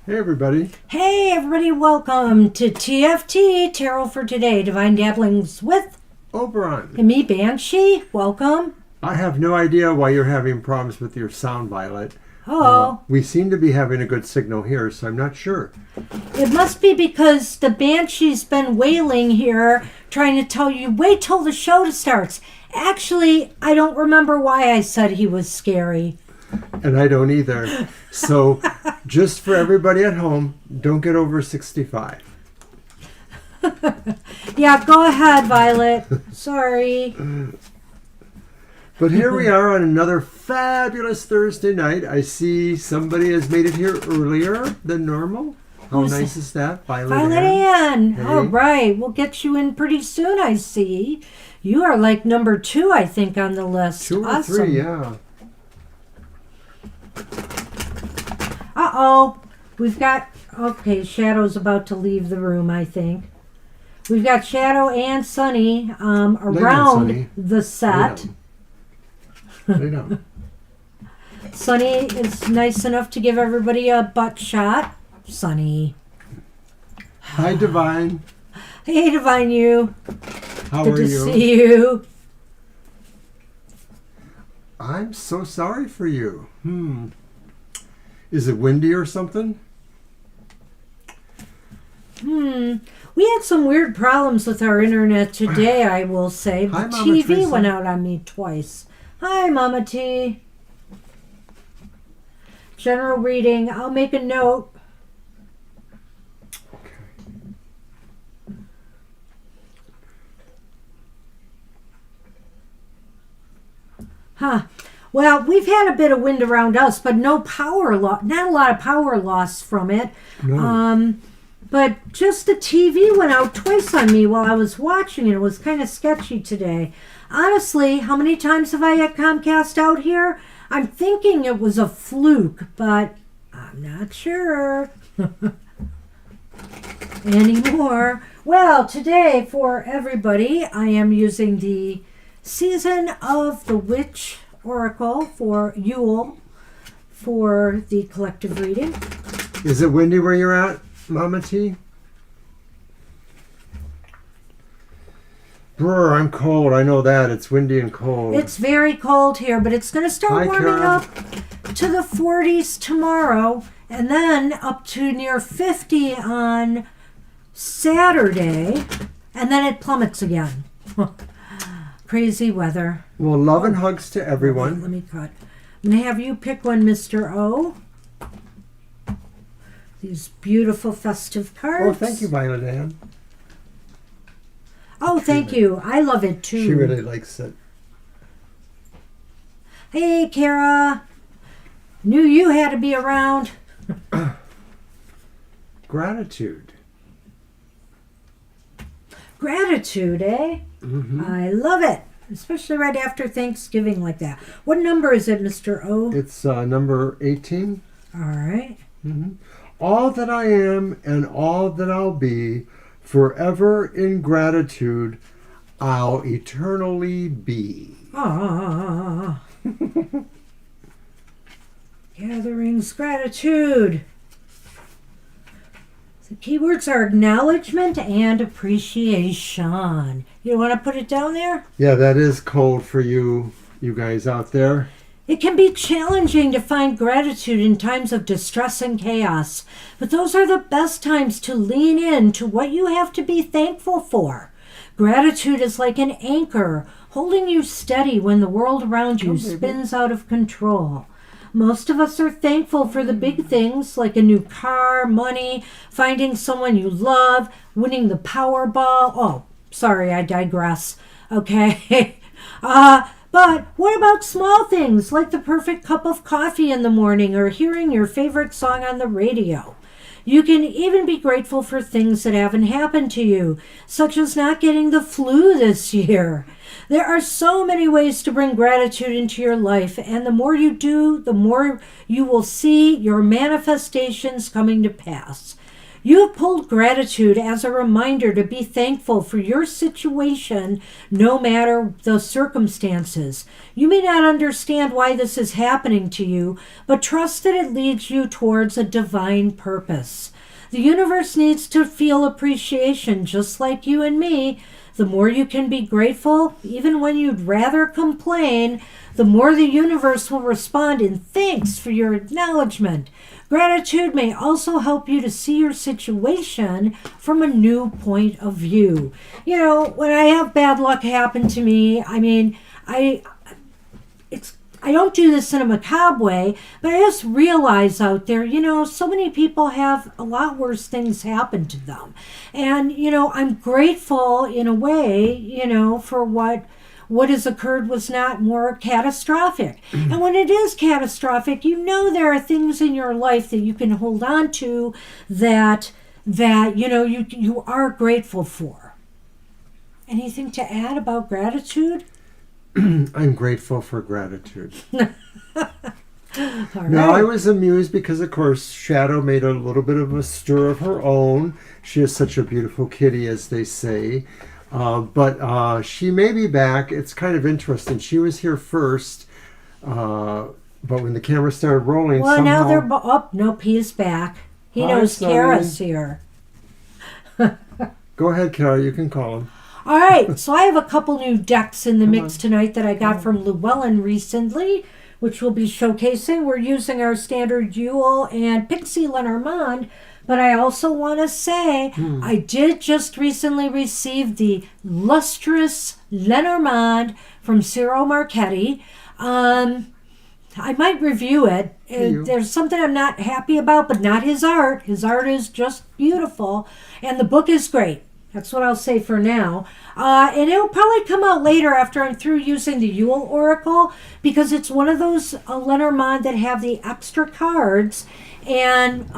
Hey everybody. Hey everybody, welcome to TFT, Tarot for Today, Divine Dabblings with Oberon. and me, Banshee. Welcome. I have no idea why you're having problems with your sound, Violet. Oh, We seem to be having a good signal here, so I'm not sure. it must be because the Banshee's been wailing here, trying to tell you, wait till the show starts. Actually, I don't remember why I said he was scary. And I don't either. So just for everybody at home, don't get over 65. Yeah, go ahead, Violet. Sorry. But here we are on another fabulous Thursday night. I see somebody has made it here earlier than normal. How Who's nice is that? Violet Ann. Hey. All right, we'll get you in pretty soon, I see. You are like number 2, I think, on the list. 2 or Awesome. 3, yeah. Uh-oh. We've got... Okay, Shadow's about to leave the room, I think. We've got Shadow and Sunny around Sunny. the set. Lay down. Sunny is nice enough to give everybody a butt shot. Sunny. Hi, Divine. Hey, Divine, you. How Good are to you? see you. I'm so sorry for you. Is it windy or something? We had some weird problems with our internet today, I will say. Hi, The Mama TV Teresa. went out on me twice. Hi, Mama T. General reading. I'll make a note. Huh. Well, we've had a bit of wind around us, but no power loss. Not a lot of power loss from it. No. But just the TV went out twice on me while I was watching it. It was kind of sketchy today. Honestly, how many times have I had Comcast out here? I'm thinking it was a fluke, but I'm not sure anymore. Well, today for everybody, I am using the Season of the Witch Oracle for Yule for the collective reading. Is it windy where you're at, Mama T? Brr, I'm cold. I know that. It's windy and cold. It's very cold here, but it's going to start Hi, warming Kara. up to the 40s tomorrow, and then up to near 50 on Saturday, and then it plummets again. Crazy weather. Well, love and hugs to everyone. Let me cut. I'm going to have you pick one, Mr. O. These beautiful festive cards. Oh, thank you, Violet Ann. Oh, thank you. I love it too. She really likes it. Hey, Kara. Knew you had to be around. Gratitude. Gratitude, eh? I love it. Especially right after Thanksgiving like that. What number is it, Mr. O? It's number 18. All right. All that I am and all that I'll be, forever in gratitude, I'll eternally be. Ah. Gatherings, gratitude. The keywords are acknowledgement and appreciation. You want to put it down there? Yeah, that is cold for you guys out there. It can be challenging to find gratitude in times of distress and chaos, but those are the best times to lean in to what you have to be thankful for. Gratitude is like an anchor, holding you steady when the world around you spins out of control. Most of us are thankful for the big things like a new car, money, finding someone you love, winning the Powerball. Oh, sorry, I digress. Okay. But what about small things like the perfect cup of coffee in the morning or hearing your favorite song on the radio? You can even be grateful for things that haven't happened to you, such as not getting the flu this year. There are so many ways to bring gratitude into your life, and the more you do, the more you will see your manifestations coming to pass. You have pulled gratitude as a reminder to be thankful for your situation, no matter the circumstances. You may not understand why this is happening to you, but trust that it leads you towards a divine purpose. The universe needs to feel appreciation, just like you and me. The more you can be grateful, even when you'd rather complain, the more the universe will respond in thanks for your acknowledgement. Gratitude may also help you to see your situation from a new point of view. You know, when I have bad luck happen to me, I don't do this in a macabre way, but I just realize out there, so many people have a lot worse things happen to them. And, I'm grateful in a way, for what has occurred was not more catastrophic. And when it is catastrophic, there are things in your life that you can hold on to that you are grateful for. Anything to add about gratitude? I'm grateful for gratitude. All right. Now, I was amused because, of course, Shadow made a little bit of a stir of her own. She is such a beautiful kitty, as they say. But she may be back. It's kind of interesting. She was here first, but when the camera started rolling, well, somehow... now they're... nope, he's back. He Hi, knows Sonny. Kara's here. Go ahead, Kara. You can call him. All right, so I have a couple new decks in the mix tonight that I got from Llewellyn recently, which we'll be showcasing. We're using our standard Yule and Pixie Lenormand, but I also want to say I did just recently receive the lustrous Lenormand from Ciro Marchetti. I might review it. There's something I'm not happy about, but not his art. His art is just beautiful, and the book is great. That's what I'll say for now. And it'll probably come out later after I'm through using the Yule Oracle, because it's one of those Lenormand that have the extra cards. And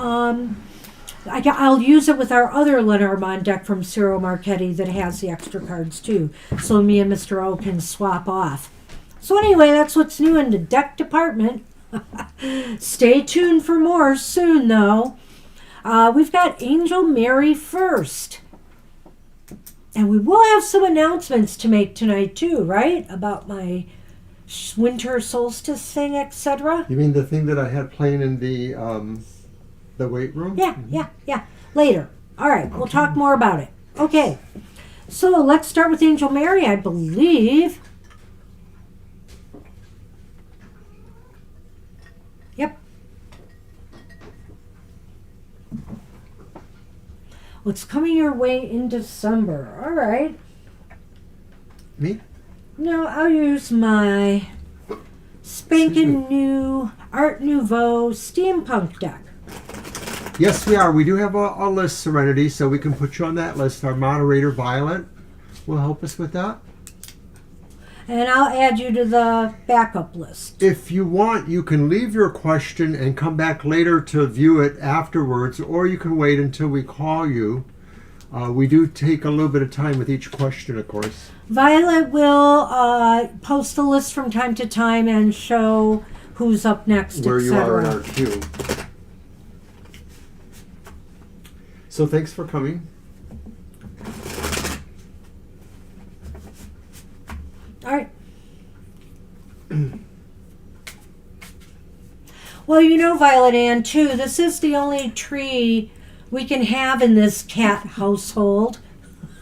I'll use it with our other Lenormand deck from Ciro Marchetti that has the extra cards too. So me and Mr. O can swap off. So anyway, that's what's new in the deck department. Stay tuned for more soon, though. We've got Angel Mary first. And we will have some announcements to make tonight too, right? About my winter solstice thing, etc. You mean the thing that I had playing in the weight room? Yeah. Later. All right, we'll talk more about it. Okay. So let's start with Angel Mary, I believe. Yep. What's coming your way in December? All right. Me? No, I'll use my spanking new Art Nouveau steampunk deck. Yes, we are. We do have a list, Serenity, so we can put you on that list. Our moderator, Violet, will help us with that. And I'll add you to the backup list. If you want, you can leave your question and come back later to view it afterwards, or you can wait until we call you. We do take a little bit of time with each question, of course. Violet will post a list from time to time and show who's up next, Where you are in etc. our queue. So thanks for coming. All right. Well, Violet Ann, too, this is the only tree we can have in this cat household.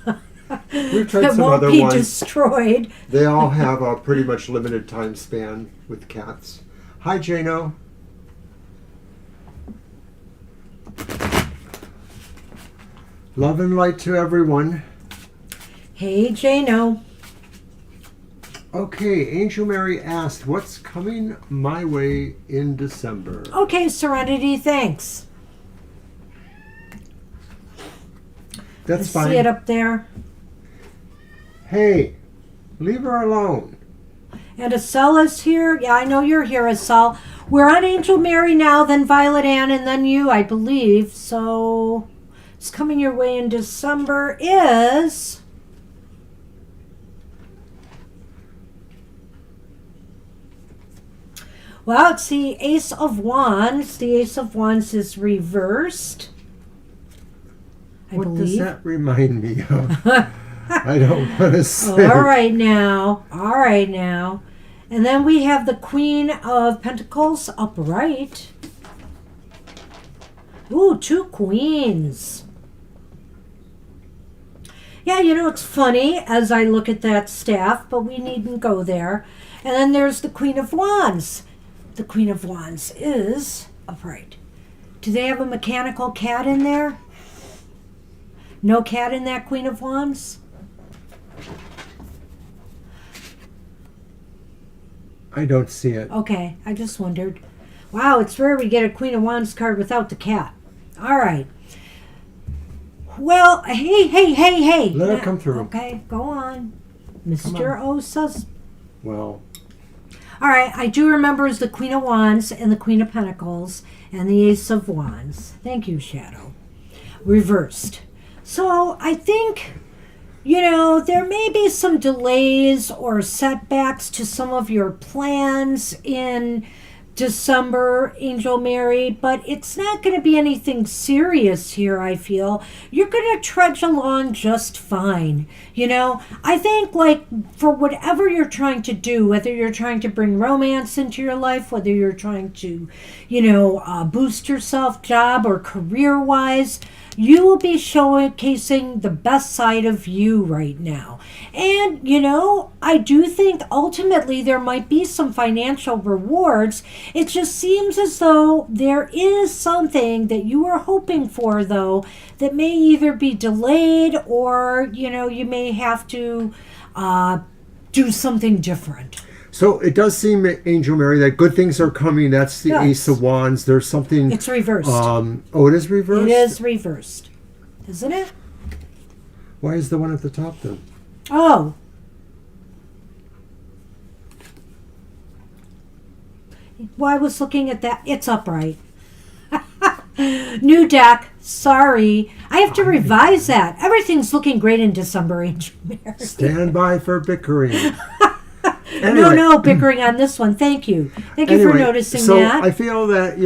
We've tried That some won't other be ones. destroyed. They all have a pretty much limited time span with cats. Hi, Jano. Love and light to everyone. Hey, Jano. Okay, Angel Mary asked, what's coming my way in December? Okay, Serenity, thanks. That's I fine. see it up there. Hey, leave her alone. And Estelle is here. Yeah, I know you're here, Estelle. We're on Angel Mary now, then Violet Ann, and then you, I believe. So, it's coming your way in December is... Well, it's the Ace of Wands. The Ace of Wands is reversed. I What believe. does that remind me of? I don't want to say. All right now. And then we have the Queen of Pentacles upright. Ooh, 2 queens. Yeah, it's funny as I look at that staff, but we needn't go there. And then there's the Queen of Wands. The Queen of Wands is upright. Do they have a mechanical cat in there? No cat in that Queen of Wands? I don't see it. Okay, I just wondered. Wow, it's rare we get a Queen of Wands card without the cat. All right. Well, hey. Let her come through. Okay, go on. Mr. Osa's. Well, All right, I do remember as the Queen of Wands and the Queen of Pentacles and the Ace of Wands. Thank you, Shadow. Reversed. So I think, there may be some delays or setbacks to some of your plans in December, Angel Mary, but it's not going to be anything serious here, I feel. You're going to trudge along just fine. I think, for whatever you're trying to do, whether you're trying to bring romance into your life, whether you're trying to, boost yourself job or career-wise, you will be showcasing the best side of you right now. And, I do think ultimately there might be some financial rewards. It just seems as though there is something that you are hoping for, though, that may either be delayed or, you may have to do something different. so it does seem, Angel Mary, that good things are coming. That's the Yes. Ace of Wands. There's something. It's reversed. Oh, it is reversed? It is reversed. Isn't it? Why is the one at the top then? Oh. Well, I was looking at that. It's upright. New deck. Sorry. I have to revise that. Everything's looking great in December, Angel Mary. Stand by for bickering. No bickering on this one. Thank you. Thank you for noticing so that. I feel that,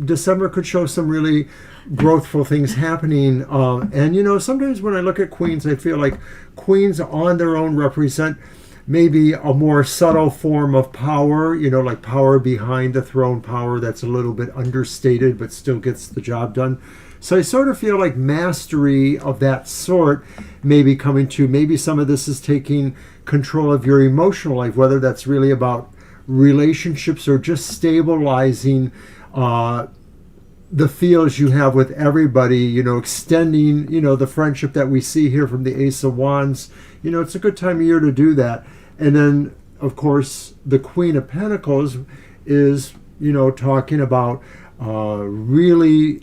December could show some really growthful things happening. And, sometimes when I look at queens, I feel like queens on their own represent maybe a more subtle form of power, like power behind the throne, power that's a little bit understated but still gets the job done. So I sort of feel like mastery of that sort may be coming to. Maybe some of this is taking control of your emotional life, whether that's really about relationships or just stabilizing the feels you have with everybody, extending, the friendship that we see here from the Ace of Wands. It's a good time of year to do that. And then, of course, the Queen of Pentacles is, talking about really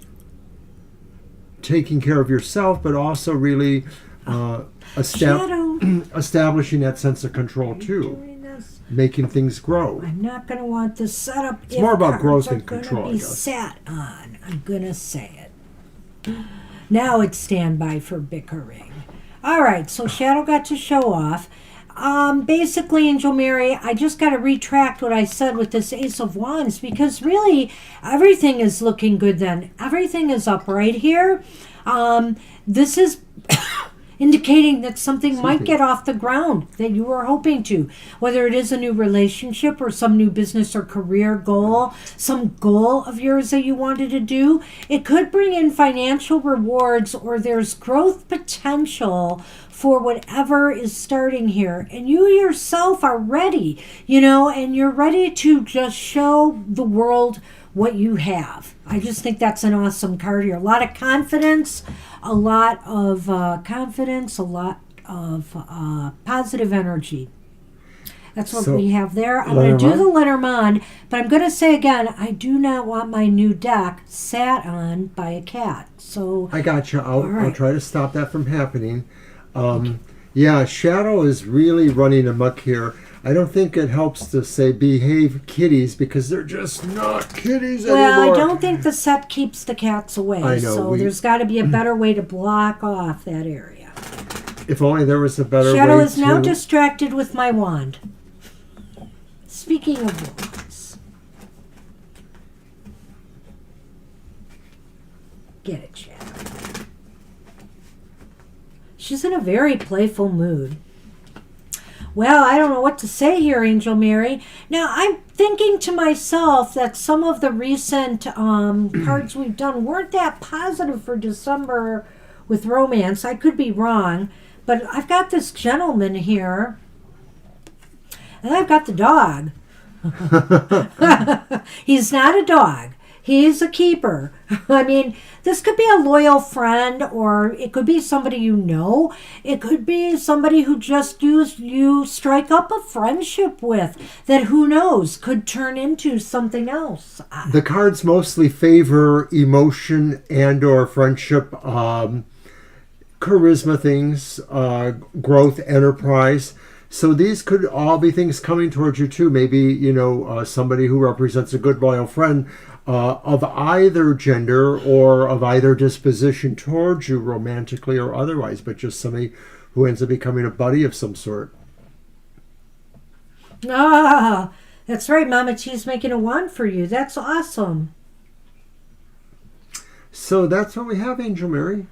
taking care of yourself, but also really establishing that sense of control too, making things grow. I'm not going to want this set up. It's more about growth and control, I be guess. sat on. I'm going to say it. Now it's standby for bickering. All right, so Shadow got to show off. Basically, Angel Mary, I just got to retract what I said with this Ace of Wands, because really everything is looking good then. Everything is upright here. This is indicating that something might get off the ground that you were hoping to, whether it is a new relationship or some new business or career goal, some goal of yours that you wanted to do. It could bring in financial rewards, or there's growth potential for whatever is starting here. And you yourself are ready, and you're ready to just show the world what you have. I just think that's an awesome card here. A lot of confidence, a lot of positive energy. That's what we have there. I'm going to do the Lenormand, but I'm going to say again, I do not want my new deck sat on by a cat. So I got you. I'll try to stop that from happening. Yeah, Shadow is really running amok here. I don't think it helps to say behave kitties, because they're just not kitties anymore. Well, I don't think the set keeps the cats away. I know, so there's got to be a better way to block off that area. If only there was a better way to... Shadow is now distracted with my wand. Speaking of wands. Get it, Shadow. She's in a very playful mood. Well, I don't know what to say here, Angel Mary. Now, I'm thinking to myself that some of the recent cards we've done weren't that positive for December with romance. I could be wrong, but I've got this gentleman here, and I've got the dog. He's not a dog. He's a keeper. I mean, this could be a loyal friend, or it could be somebody you know. It could be somebody who just you strike up a friendship with that, who knows, could turn into something else. The cards mostly favor emotion and or friendship, charisma things, growth, enterprise. So these could all be things coming towards you too. Maybe, somebody who represents a good loyal friend of either gender or of either disposition towards you, romantically or otherwise, but just somebody who ends up becoming a buddy of some sort. Ah, that's right. Mama T's making a wand for you. That's awesome. So that's what we have, Angel Mary.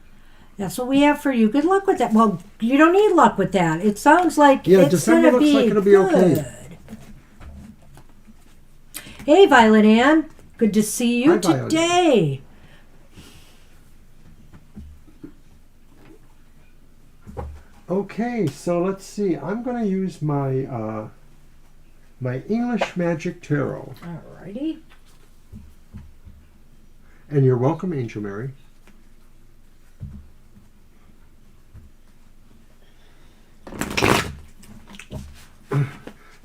That's what we have for you. Good luck with that. Well, you don't need luck with that. It sounds like it's December going to looks be like it'll be good. okay. Hey, Violet Ann. Good to see you Hi, Violet. today. Okay, so let's see. I'm going to use my my English Magic Tarot. Alrighty. And you're welcome, Angel Mary.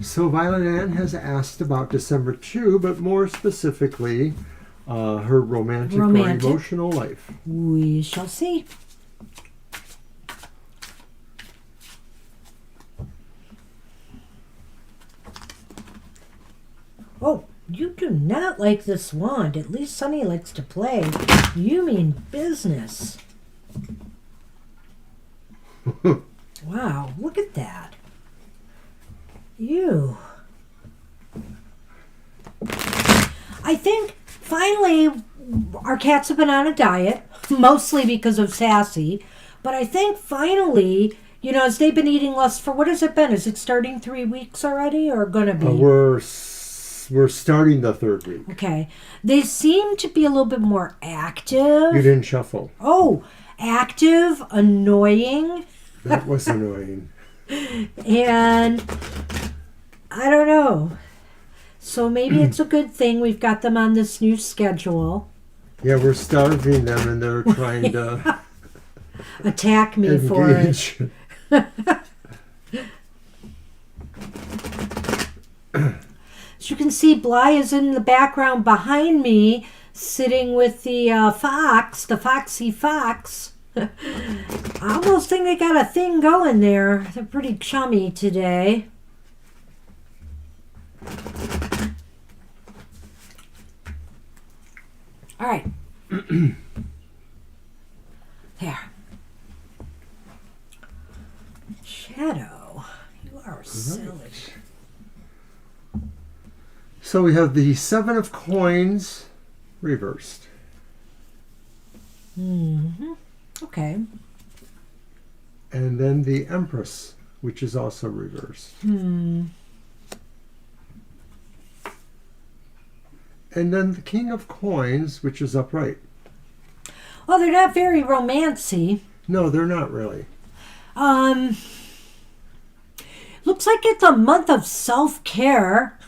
So Violet Ann has asked about December 2, but more specifically, her romantic or emotional life. We shall see. Oh, you do not like this wand. At least Sunny likes to play. You mean business. Wow, look at that. You. I think finally our cats have been on a diet, mostly because of Sassy, but I think finally, as they've been eating less for, what has it been? Is it starting 3 weeks already, or gonna be? We're starting the 3rd week. Okay. They seem to be a little bit more active. You didn't shuffle. Oh, active, annoying. That was annoying. And I don't know. So maybe it's a good thing we've got them on this new schedule. Yeah, we're starving them and they're trying to attack me engage. for it. As you can see, Bly is in the background behind me, sitting with the fox, the foxy fox. I almost think they got a thing going there. They're pretty chummy today. All right. There. Shadow, you are silly. So we have the 7 of Coins reversed. Mm-hmm. Okay. And then the Empress, which is also reversed. Hmm. And then the King of Coins, which is upright. Well, they're not very romancy. No, they're not really. Looks like it's a month of self-care,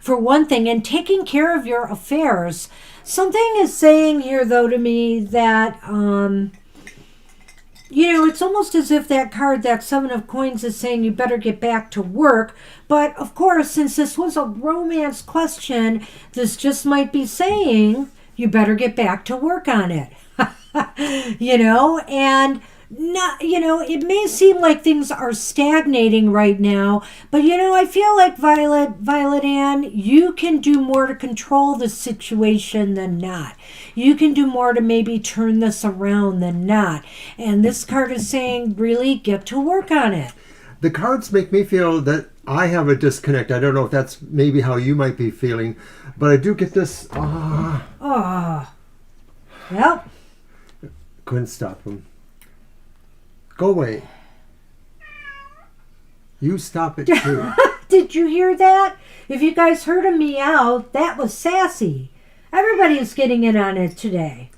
for one thing, and taking care of your affairs. Something is saying here, though, to me that, it's almost as if that card, that 7 of Coins, is saying you better get back to work. But, of course, since this was a romance question, this just might be saying you better get back to work on it. And not, it may seem like things are stagnating right now, but I feel like Violet Ann, you can do more to control the situation than not. You can do more to maybe turn this around than not. And this card is saying, really get to work on it. The cards make me feel that I have a disconnect. I don't know if that's maybe how you might be feeling, but I do get this. Well, couldn't stop him. Go away. You stop it too. Did you hear that? If you guys heard a meow, that was Sassy. Everybody's getting in on it today.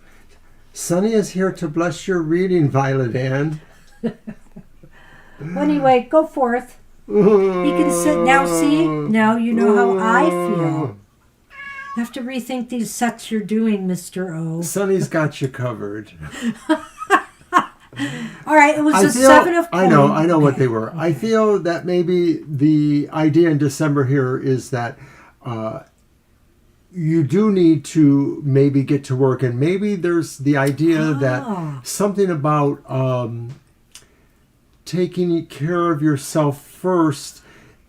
Sunny is here to bless your reading, Violet Ann. Anyway, go forth. You can sit now. See, now you know how I feel. You have to rethink these sets you're doing, Mr. O. Sunny's got you covered. All right, it was a 7 of coins. I know what they were. I feel that maybe the idea in December here is that you do need to maybe get to work, and maybe there's the idea that something about taking care of yourself first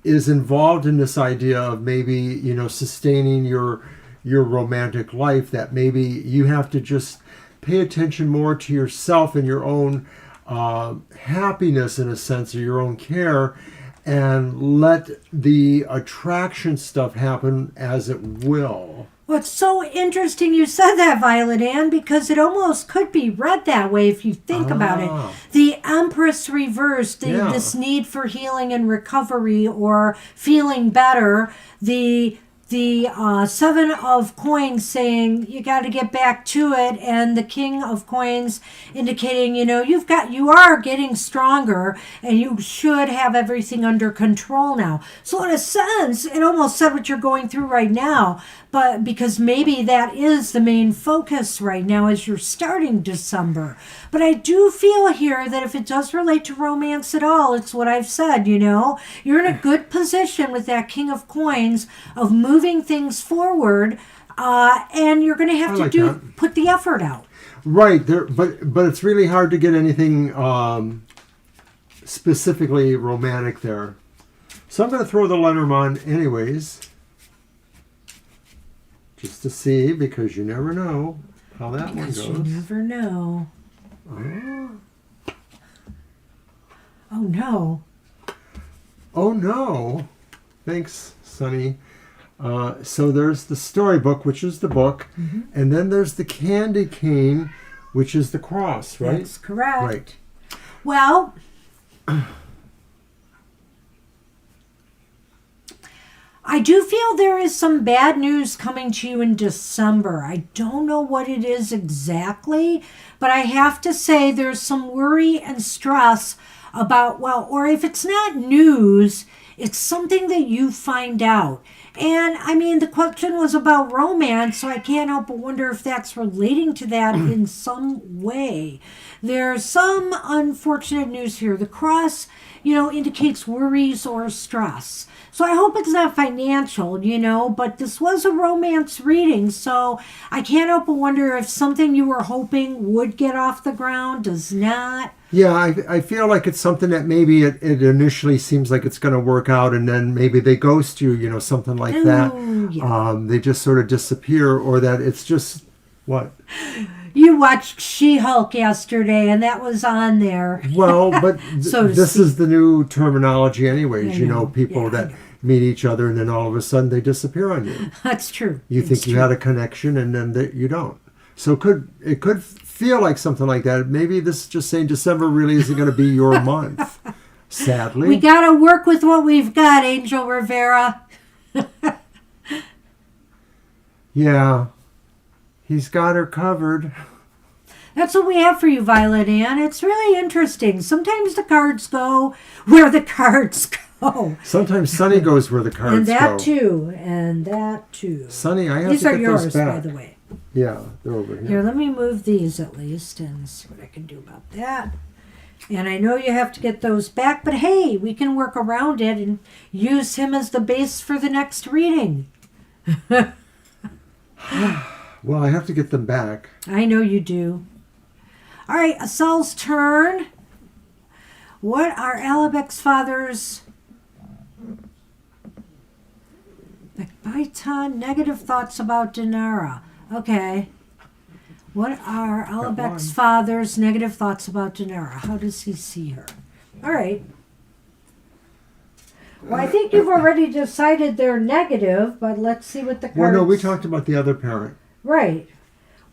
is involved in this idea of maybe, sustaining your romantic life, that maybe you have to just pay attention more to yourself and your own happiness, in a sense, or your own care, and let the attraction stuff happen as it will. Well, it's so interesting you said that, Violet Ann, because it almost could be read that way if you think about it. The Empress reversed, this need for healing and recovery or feeling better. The 7 of coins saying you got to get back to it, and the King of coins indicating, you are getting stronger and you should have everything under control now. So in a sense, it almost said what you're going through right now, but because maybe that is the main focus right now as you're starting December. But I do feel here that if it does relate to romance at all, it's what I've said, you're in a good position with that King of coins of moving things forward, and you're going to have to put the effort out. Right there, but it's really hard to get anything specifically romantic there. So I'm going to throw the Lenormand anyways, just to see, because you never know how that one goes. You never know. Oh no. Oh no. Thanks, Sunny. So there's the storybook, which is the book, and then there's the candy cane, which is the cross, right? That's correct. Right. Well, I do feel there is some bad news coming to you in December. I don't know what it is exactly, but I have to say there's some worry and stress about, or if it's not news, it's something that you find out. And I mean, the question was about romance, so I can't help but wonder if that's relating to that in some way. There's some unfortunate news here. The cross, indicates worries or stress. So I hope it's not financial, but this was a romance reading, so I can't help but wonder if something you were hoping would get off the ground does not. Yeah, I feel like it's something that maybe it initially seems like it's going to work out, and then maybe they ghost you, something like that. Yeah. They just sort of disappear, or that it's just, what? You watched She-Hulk yesterday, and that was on there. Well, but this is the new terminology anyways, people that meet each other, and then all of a sudden they disappear on you. That's true. You think you had a connection, and then you don't. So it could feel like something like that. Maybe this is just saying December really isn't going to be your month, sadly. We got to work with what we've got, Angel Rivera. Yeah, he's got her covered. That's what we have for you, Violet Ann. It's really interesting. Sometimes the cards go where the cards go. Sometimes Sunny goes where the cards and that go. And that too. Sunny, I have these to get are yours, those back. by the way. Yeah, they're over here. Here, let me move these at least and see what I can do about that. And I know you have to get those back, but hey, we can work around it and use him as the base for the next reading. Well, I have to get them back. I know you do. All right, Asal's turn. What are Alabek's father's negative thoughts about Dinara? Okay. What are Alabek's father's negative thoughts about Dinara? How does he see her? All right. Well, I think you've already decided they're negative, but let's see what the cards... Well, no, we talked about the other parent. Right.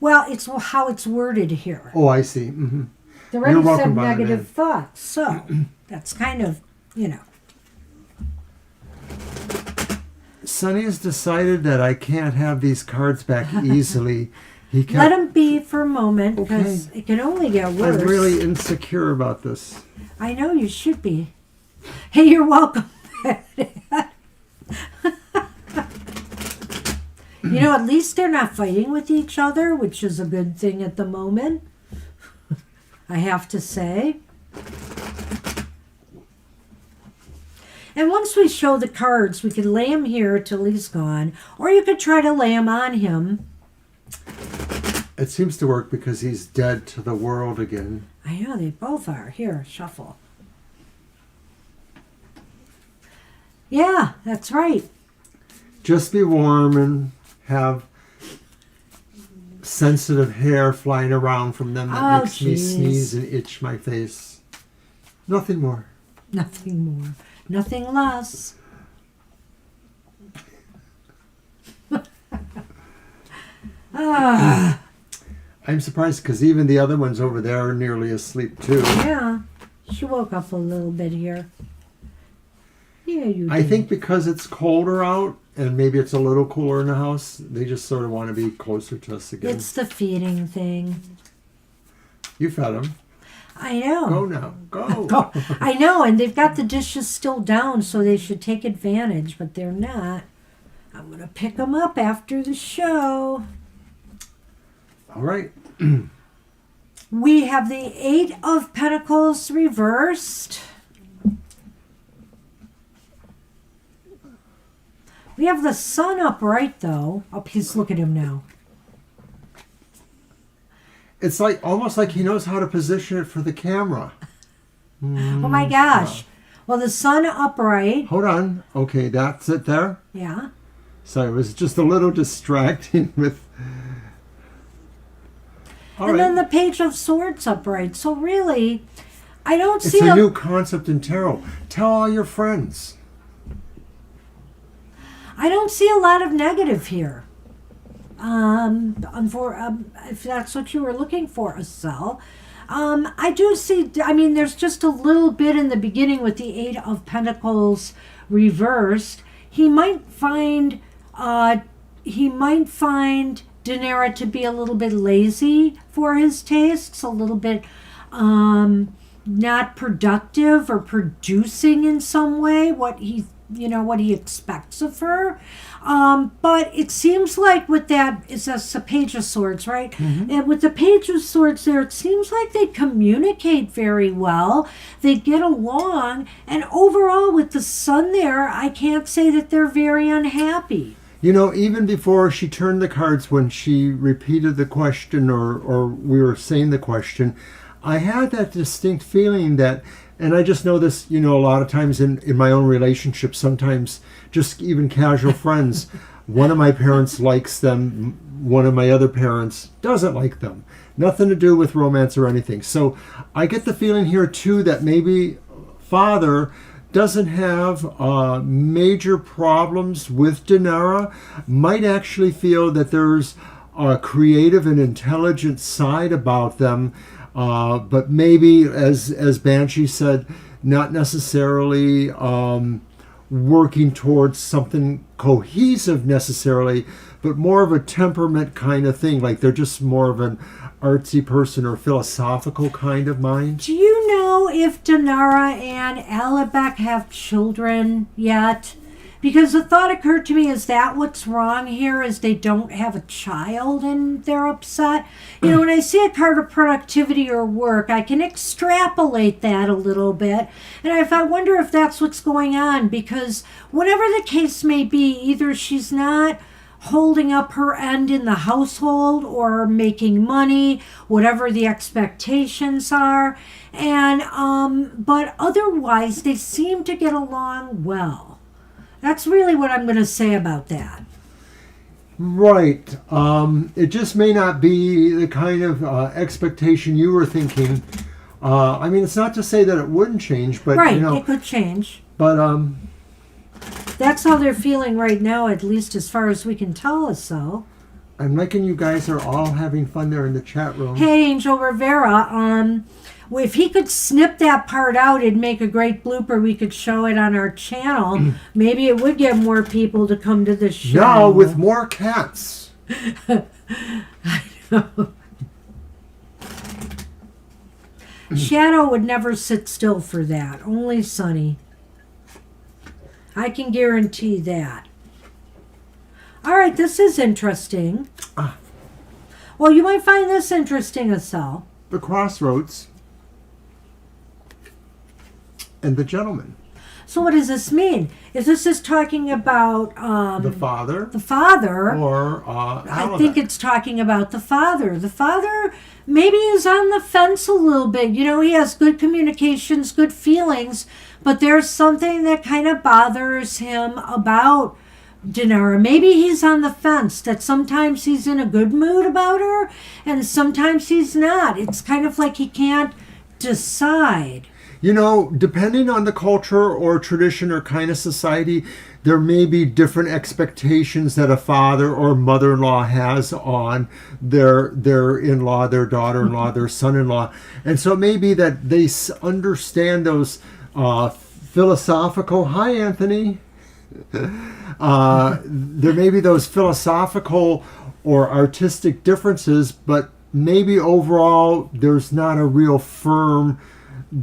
Well, it's how it's worded here. Oh, I see. Mm-hmm. They already You're said welcome, negative Bonnet. thoughts, so that's kind of, Sonny has decided that I can't have these cards back easily. He let kept, them be for a moment because it can only get worse. I'm really insecure about this. I know you should be. Hey, you're welcome. At least they're not fighting with each other, which is a good thing at the moment, I have to say. And once we show the cards, we can lay him here till he's gone, or you could try to lay him on him. It seems to work because he's dead to the world again. I know, they both are. Here, shuffle. Yeah, that's right. Just be warm and have sensitive hair flying around from them that makes me sneeze and itch my face. Nothing more. Nothing more. Nothing less. I'm surprised because even the other ones over there are nearly asleep too. Yeah, she woke up a little bit here. Yeah, you did. I think because it's colder out and maybe it's a little cooler in the house, they just sort of want to be closer to us again. It's the feeding thing. You fed them. I know. Go now. Go. Go. I know, and they've got the dishes still down, so they should take advantage, but they're not. I'm going to pick them up after the show. All right. We have the Eight of Pentacles reversed. We have the Sun upright, though. Oh, please look at him now. It's like almost like he knows how to position it for the camera. Oh my gosh. Well, the Sun upright. Hold on. Okay, that's it there. Yeah. So it was just a little distracting with... And then the Page of Swords upright. So really, I don't see It's a new concept in tarot. Tell all your friends. I don't see a lot of negative here. If that's what you were looking for, Estelle. I do see, there's just a little bit in the beginning with the Eight of Pentacles reversed. He might find Daenerys to be a little bit lazy for his tastes, a little bit not productive or producing in some way what he expects of her. But it seems like with that, it's a Page of Swords, right? Mm-hmm. And with the Page of Swords there, it seems like they communicate very well. They get along. And overall, with the Sun there, I can't say that they're very unhappy. Even before she turned the cards, when she repeated the question or we were saying the question, I had that distinct feeling that, and I just know this, a lot of times in my own relationships, sometimes just even casual friends, one of my parents likes them, one of my other parents doesn't like them. Nothing to do with romance or anything. So I get the feeling here too that maybe Father doesn't have major problems with Daenerys, might actually feel that there's a creative and intelligent side about them, but maybe, as Banshee said, not necessarily working towards something cohesive necessarily, but more of a temperament kind of thing, like they're just more of an artsy person or philosophical kind of mind. Do you know if Daenerys and Alibek have children yet? Because the thought occurred to me, is that what's wrong here, is they don't have a child and they're upset? When I see a card of productivity or work, I can extrapolate that a little bit. And I wonder if that's what's going on, because whatever the case may be, either she's not holding up her end in the household or making money, whatever the expectations are. And but otherwise, they seem to get along well. That's really what I'm going to say about that. Right. It just may not be the kind of expectation you were thinking. It's not to say that it wouldn't change, but right, it could change. But that's how they're feeling right now, at least as far as we can tell. So I'm liking you guys are all having fun there in the chat room. Hey, Angel Rivera. If he could snip that part out, it'd make a great blooper. We could show it on our channel. Maybe it would get more people to come to the show. No, with more cats. I know. Shadow would never sit still for that. Only Sunny. I can guarantee that. All right, this is interesting. Well, you might find this interesting, Asel. The Crossroads and the Gentleman. So what does this mean? Is this talking about The Father. the father? Or I think it's talking about the father. The father maybe is on the fence a little bit. You know, he has good communications, good feelings, but there's something that kind of bothers him about Dinara. Maybe he's on the fence, that sometimes he's in a good mood about her and sometimes he's not. It's kind of like he can't decide. You know, depending on the culture or tradition or kind of society, there may be different expectations that a father or mother-in-law has on their in-law, their daughter-in-law, their son-in-law. And so it may be that they understand those philosophical... Hi, Anthony. There may be those philosophical or artistic differences, but maybe overall there's not a real firm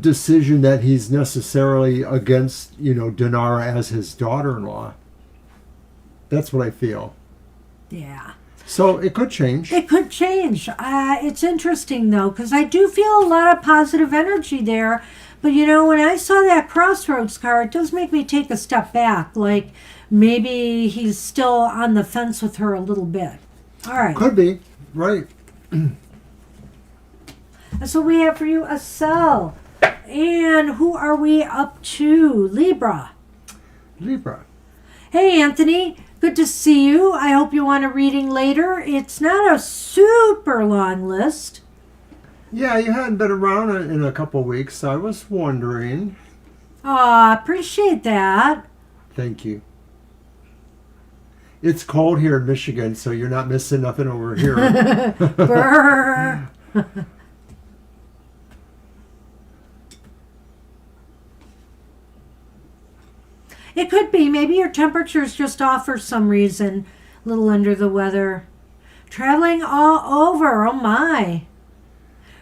decision that he's necessarily against, Dinara as his daughter-in-law. That's what I feel. Yeah. So it could change. It could change. It's interesting, though, because I do feel a lot of positive energy there. But, when I saw that Crossroads card, it does make me take a step back. Like, maybe he's still on the fence with her a little bit. All right. Could be. Right. That's what we have for you, Asel. And who are we up to? Libra. Libra. Hey, Anthony. Good to see you. I hope you want a reading later. It's not a super long list. Yeah, you hadn't been around in a couple of weeks, so I was wondering. Aw, appreciate that. Thank you. It's cold here in Michigan, so you're not missing nothing over here. Brr. It could be. Maybe your temperature's just off for some reason. A little under the weather. Traveling all over. Oh, my.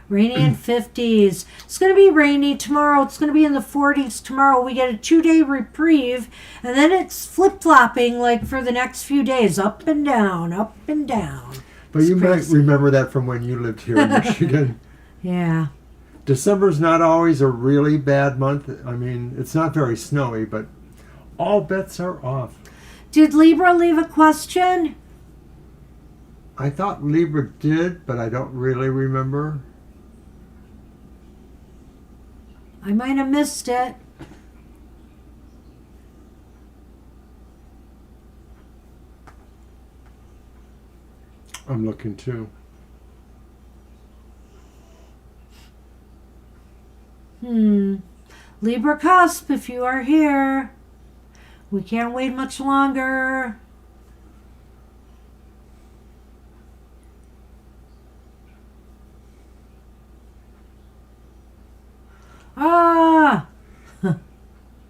Rainy in 50s. It's going to be rainy tomorrow. It's going to be in the 40s tomorrow. We get a 2-day reprieve. And then it's flip-flopping like for the next few days. Up and down, up and down. But you might remember that from when you lived here in Michigan. Yeah. December's not always a really bad month. I mean, it's not very snowy, but all bets are off. Did Libra leave a question? I thought Libra did, but I don't really remember. I might have missed it. I'm looking too. Libra cusp, if you are here. We can't wait much longer. Ah!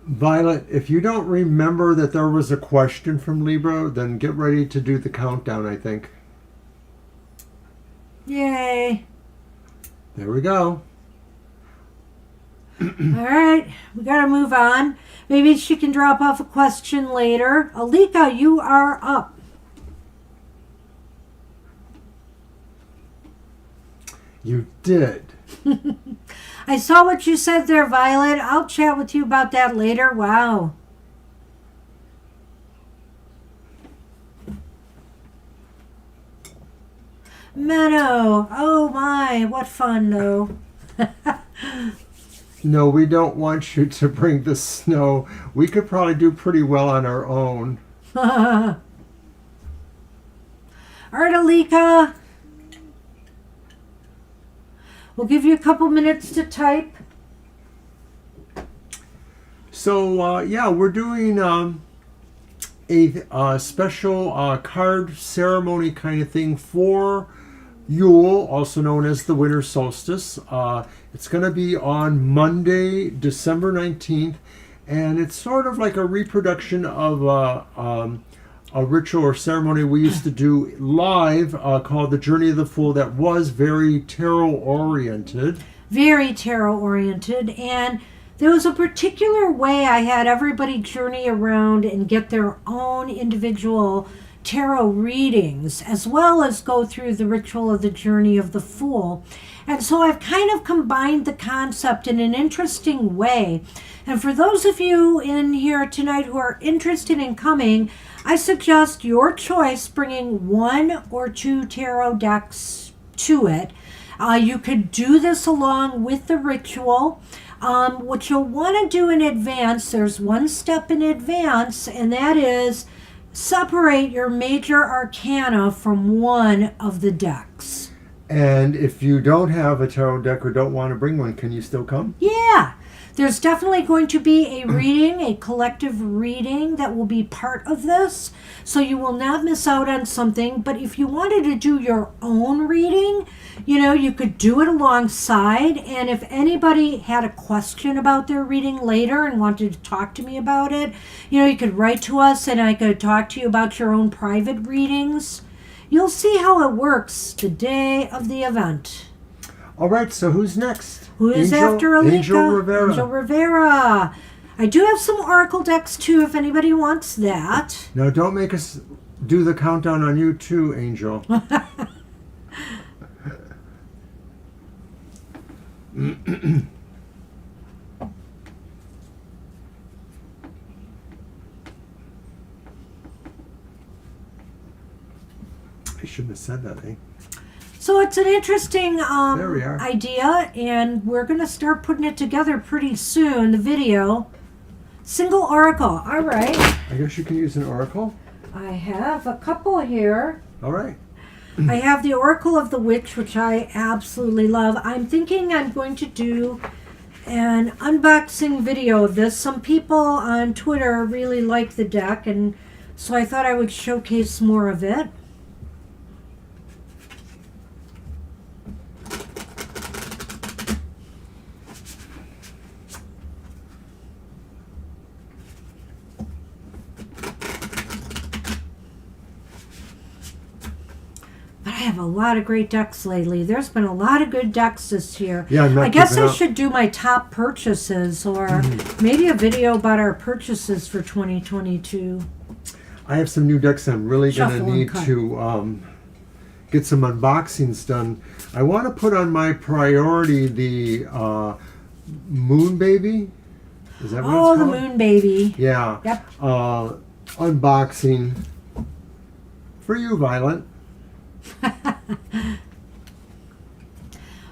Violet, if you don't remember that there was a question from Libra, then get ready to do the countdown, I think. Yay. There we go. All right, we got to move on. Maybe she can drop off a question later. Alika, you are up. You did. I saw what you said there, Violet. I'll chat with you about that later. Wow. Meadow. Oh my, what fun though. No, we don't want you to bring the snow. We could probably do pretty well on our own. All right, Alika. We'll give you a couple minutes to type. So, yeah, we're doing a special card ceremony kind of thing for Yule, also known as the winter solstice. It's going to be on Monday, December 19th, and it's sort of like a reproduction of a ritual or ceremony we used to do live called the Journey of the Fool that was very tarot-oriented. Very tarot-oriented, and there was a particular way I had everybody journey around and get their own individual tarot readings, as well as go through the ritual of the Journey of the Fool. And so I've kind of combined the concept in an interesting way. And for those of you in here tonight who are interested in coming, I suggest your choice, bringing 1 or 2 tarot decks to it. You could do this along with the ritual. What you'll want to do in advance, there's one step in advance, and that is separate your major arcana from one of the decks. And if you don't have a tarot deck or don't want to bring one, can you still come? Yeah. There's definitely going to be a reading, a collective reading that will be part of this. So you will not miss out on something. But if you wanted to do your own reading, you could do it alongside. And if anybody had a question about their reading later and wanted to talk to me about it, you could write to us and I could talk to you about your own private readings. You'll see how it works the day of the event. All right, so who's next? Who is after Alika? Angel Rivera. Angel Rivera. I do have some Oracle decks too if anybody wants that. Now, don't make us do the countdown on you too, Angel. I shouldn't have said that, eh? So it's an interesting There we are. idea, and we're going to start putting it together pretty soon, the video. Single Oracle. All right. I guess you can use an oracle. I have a couple here. All right. I have the Oracle of the Witch, which I absolutely love. I'm thinking I'm going to do an unboxing video of this. Some people on Twitter really like the deck, and so I thought I would showcase more of it. But I have a lot of great decks lately. There's been a lot of good decks this year. Yeah, I'm not I guess keeping I up. should do my top purchases or maybe a video about our purchases for 2022. I have some new decks I'm really going to Shuffle and need cut. to get some unboxings done. I want to put on my priority the Moon Baby. Is that what Oh, it's the called? Moon Baby. Yeah. Yep. Unboxing for you, Violet.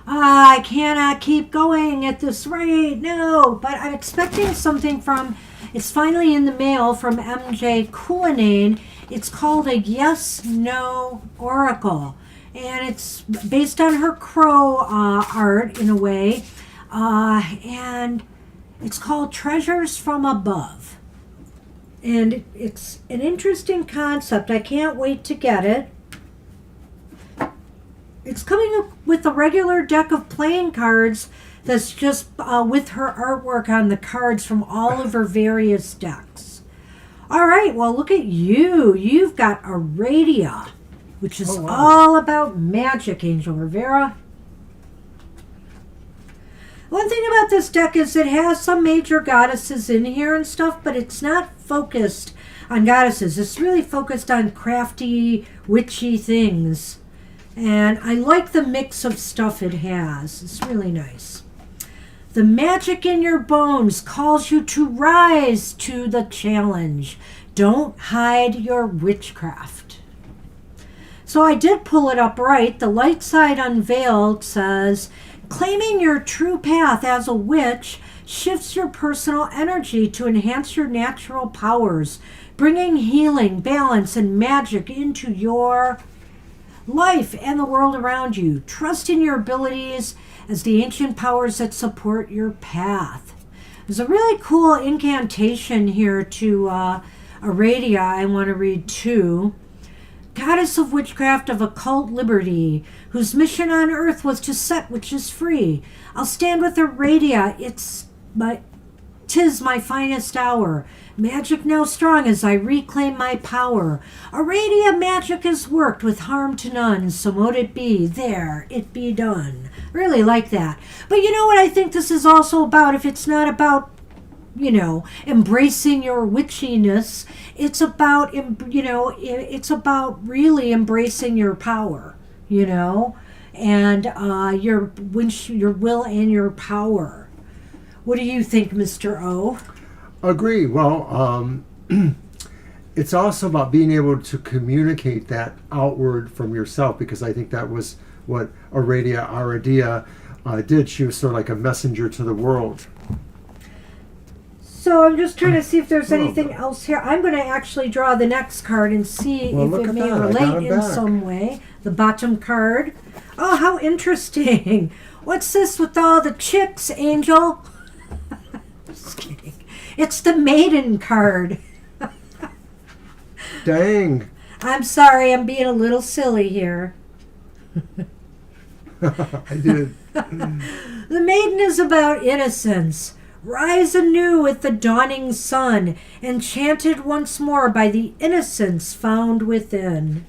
I cannot keep going at this rate. No, but I'm expecting something from, it's finally in the mail from MJ Coulinane. It's called a Yes-No Oracle. And it's based on her crow art in a way. And it's called Treasures from Above. And it's an interesting concept. I can't wait to get it. It's coming up with a regular deck of playing cards that's just with her artwork on the cards from all of her various decks. All right, well, look at you. You've got Aradia, which is all about magic, Angel Rivera. One thing about this deck is it has some major goddesses in here and stuff, but it's not focused on goddesses. It's really focused on crafty, witchy things. And I like the mix of stuff it has. It's really nice. The magic in your bones calls you to rise to the challenge. Don't hide your witchcraft. So I did pull it up right. The light side unveiled says, claiming your true path as a witch shifts your personal energy to enhance your natural powers, bringing healing, balance, and magic into your life and the world around you. Trust in your abilities as the ancient powers that support your path. There's a really cool incantation here to Aradia I want to read too. goddess of witchcraft of occult liberty, whose mission on earth was to set witches free. I'll stand with Aradia, tis my finest hour. Magic now strong as I reclaim my power. Aradia magic is worked with harm to none, so mote it be, there it be done. Really like that. But you know what I think this is also about? If it's not about, embracing your witchiness, it's about, it's about really embracing your power, and your will and your power. What do you think, Mr. O? Agree. Well, it's also about being able to communicate that outward from yourself, because I think that was what Aradia did. She was sort of like a messenger to the world. So I'm just trying to see if there's anything else here. I'm going to actually draw the next card and see if it may relate in some way. The bottom card. Oh, how interesting. What's this with all the chicks, Angel? Just kidding. It's the maiden card. Dang. I'm sorry, I'm being a little silly here. I did. The maiden is about innocence. Rise anew with the dawning sun, enchanted once more by the innocence found within.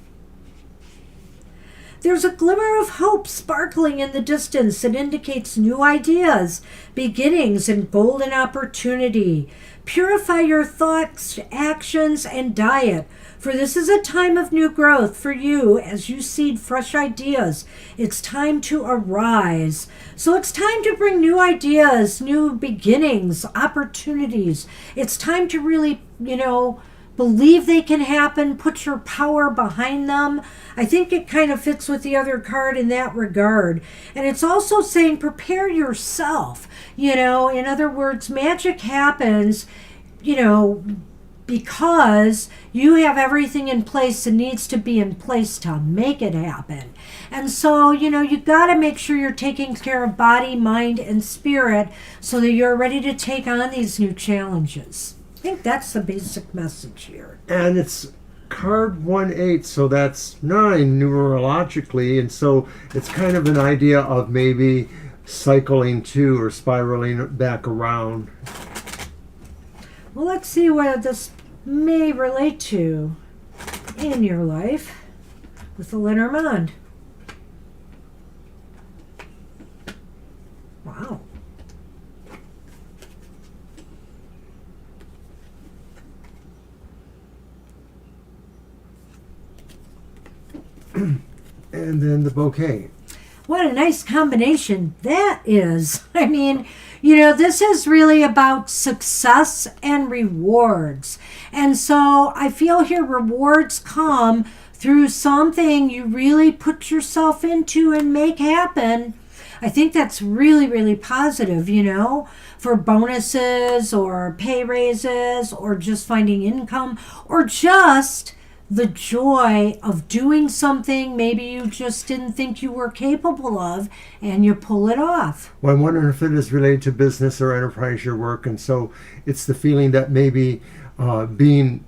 There's a glimmer of hope sparkling in the distance that indicates new ideas, beginnings, and golden opportunity. Purify your thoughts, actions, and diet, for this is a time of new growth for you as you seed fresh ideas. It's time to arise. So it's time to bring new ideas, new beginnings, opportunities. It's time to really, believe they can happen, put your power behind them. I think it kind of fits with the other card in that regard. And it's also saying prepare yourself. In other words, magic happens, because you have everything in place that needs to be in place to make it happen. And so, you got to make sure you're taking care of body, mind, and spirit so that you're ready to take on these new challenges. I think that's the basic message here. And it's card 1-8, so that's 9 numerologically, and so it's kind of an idea of maybe cycling to or spiraling back around. Well, let's see what this may relate to in your life with the Lenormand. Wow. And then the bouquet. What a nice combination that is. I mean, this is really about success and rewards. And so I feel here rewards come through something you really put yourself into and make happen. I think that's really, really positive, for bonuses or pay raises or just finding income or just the joy of doing something maybe you just didn't think you were capable of, and you pull it off. Well, I'm wondering if it is related to business or enterprise your work, and so it's the feeling that maybe being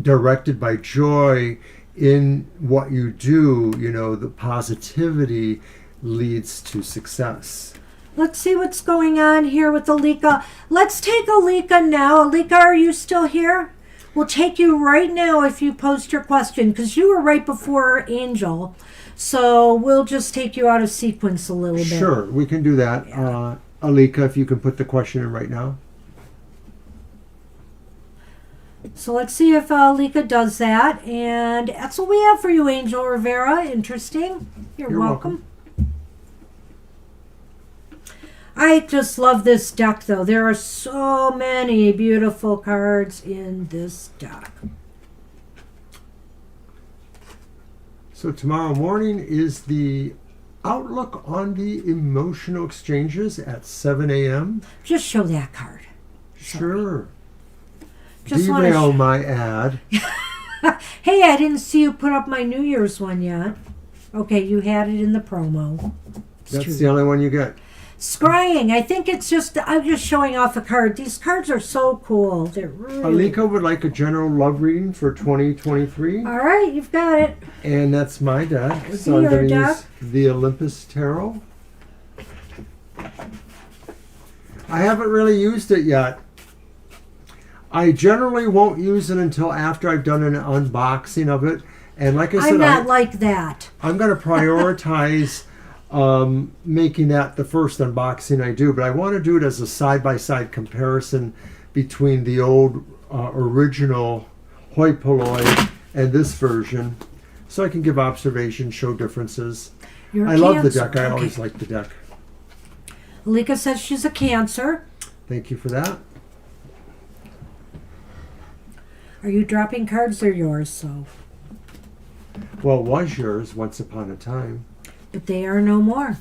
directed by joy in what you do, the positivity leads to success. Let's see what's going on here with Alika. Let's take Alika now. Alika, are you still here? We'll take you right now if you post your question, because you were right before Angel. So we'll just take you out of sequence a little bit. Sure, we can do that. Yeah. Alika, if you can put the question in right now. So let's see if Alika does that. And that's what we have for you, Angel Rivera. Interesting. You're welcome. I just love this deck, though. There are so many beautiful cards in this deck. So tomorrow morning is the outlook on the emotional exchanges at 7 a.m. Just show that card. Sure. Just Derail my ad. Hey, I didn't see you put up my New Year's one yet. Okay, you had it in the promo. That's the only one you get. Scrying. I think it's just, I'm just showing off a card. These cards are so cool. They're really... Alika would like a general love reading for 2023. All right, you've got it. And that's my deck. Would So be I'm your going to deck. use the Olympus Tarot. I haven't really used it yet. I generally won't use it until after I've done an unboxing of it. And like I said, I'm not like that. I'm going to prioritize making that the first unboxing I do. But I want to do it as a side-by-side comparison between the old original hoi polloi and this version. So I can give observations, show differences. You're a I love the Cancer. deck. I Okay. always like the deck. Alika says she's a Cancer. Thank you for that. Are you dropping cards? They're yours, so. Well, it was yours once upon a time. But they are no more.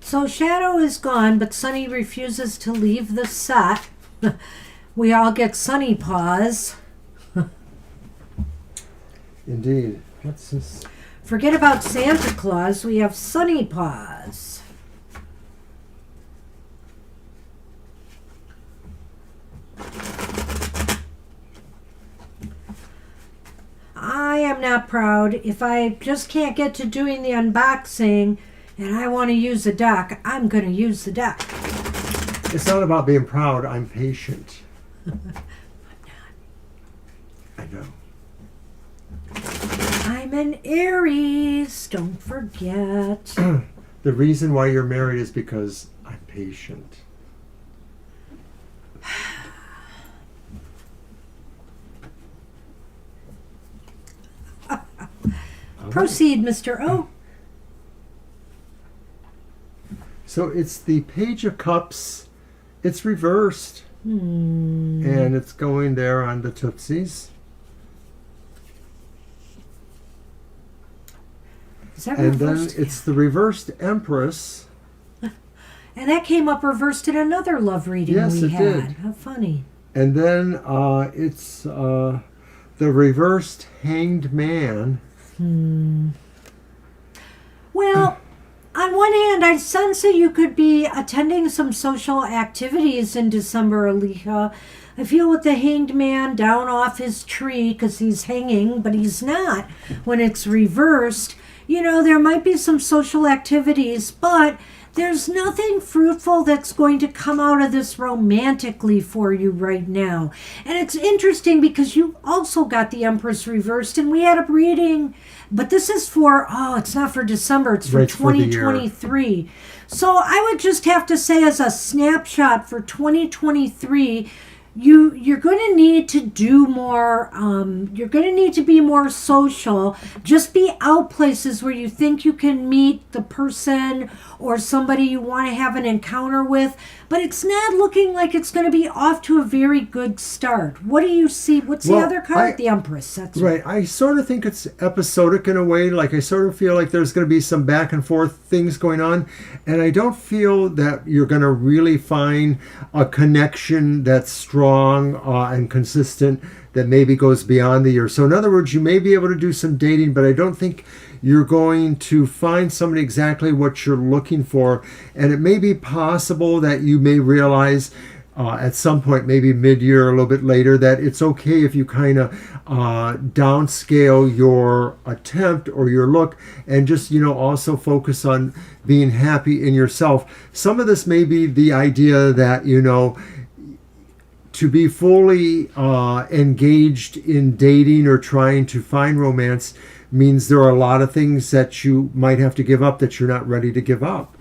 So Shadow is gone, but Sunny refuses to leave the set. We all get Sunny paws. Indeed. What's this? Forget about Santa Claus. We have Sunny paws. I am not proud. If I just can't get to doing the unboxing and I want to use the deck, I'm going to use the deck. It's not about being proud. I'm patient. I know. I'm an Aries. Don't forget. The reason why you're married is because I'm patient. Proceed, Mr. O. So it's the Page of Cups. It's reversed. And it's going there on the Tootsies. Is that And then reversed? it's the reversed Empress. And that came up reversed in another love reading Yes, we it had. did. How funny. And then it's the reversed Hanged Man. Well, on one hand, I sense that you could be attending some social activities in December, Alika. I feel with the Hanged Man down off his tree because he's hanging, but he's not. When it's reversed, you know, there might be some social activities, but there's nothing fruitful that's going to come out of this romantically for you right now. And it's interesting because you also got the Empress reversed, and we had a reading, but this is for, it's not for December, it's for Right, for the year. 2023. So I would just have to say, as a snapshot for 2023, you're going to need to do more. You're going to need to be more social. Just be out places where you think you can meet the person or somebody you want to have an encounter with. But it's not looking like it's going to be off to a very good start. What do you see? What's the Well, other card? The Empress. That's Right. I sort of think it's episodic in a way. Like I sort of feel like there's going to be some back and forth things going on. And I don't feel that you're going to really find a connection that's strong and consistent that maybe goes beyond the year. So in other words, you may be able to do some dating, but I don't think you're going to find somebody exactly what you're looking for. And it may be possible that you may realize at some point, maybe mid-year, a little bit later, that it's okay if you kind of downscale your attempt or your look and just, also focus on being happy in yourself. Some of this may be the idea that, to be fully engaged in dating or trying to find romance means there are a lot of things that you might have to give up that you're not ready to give up.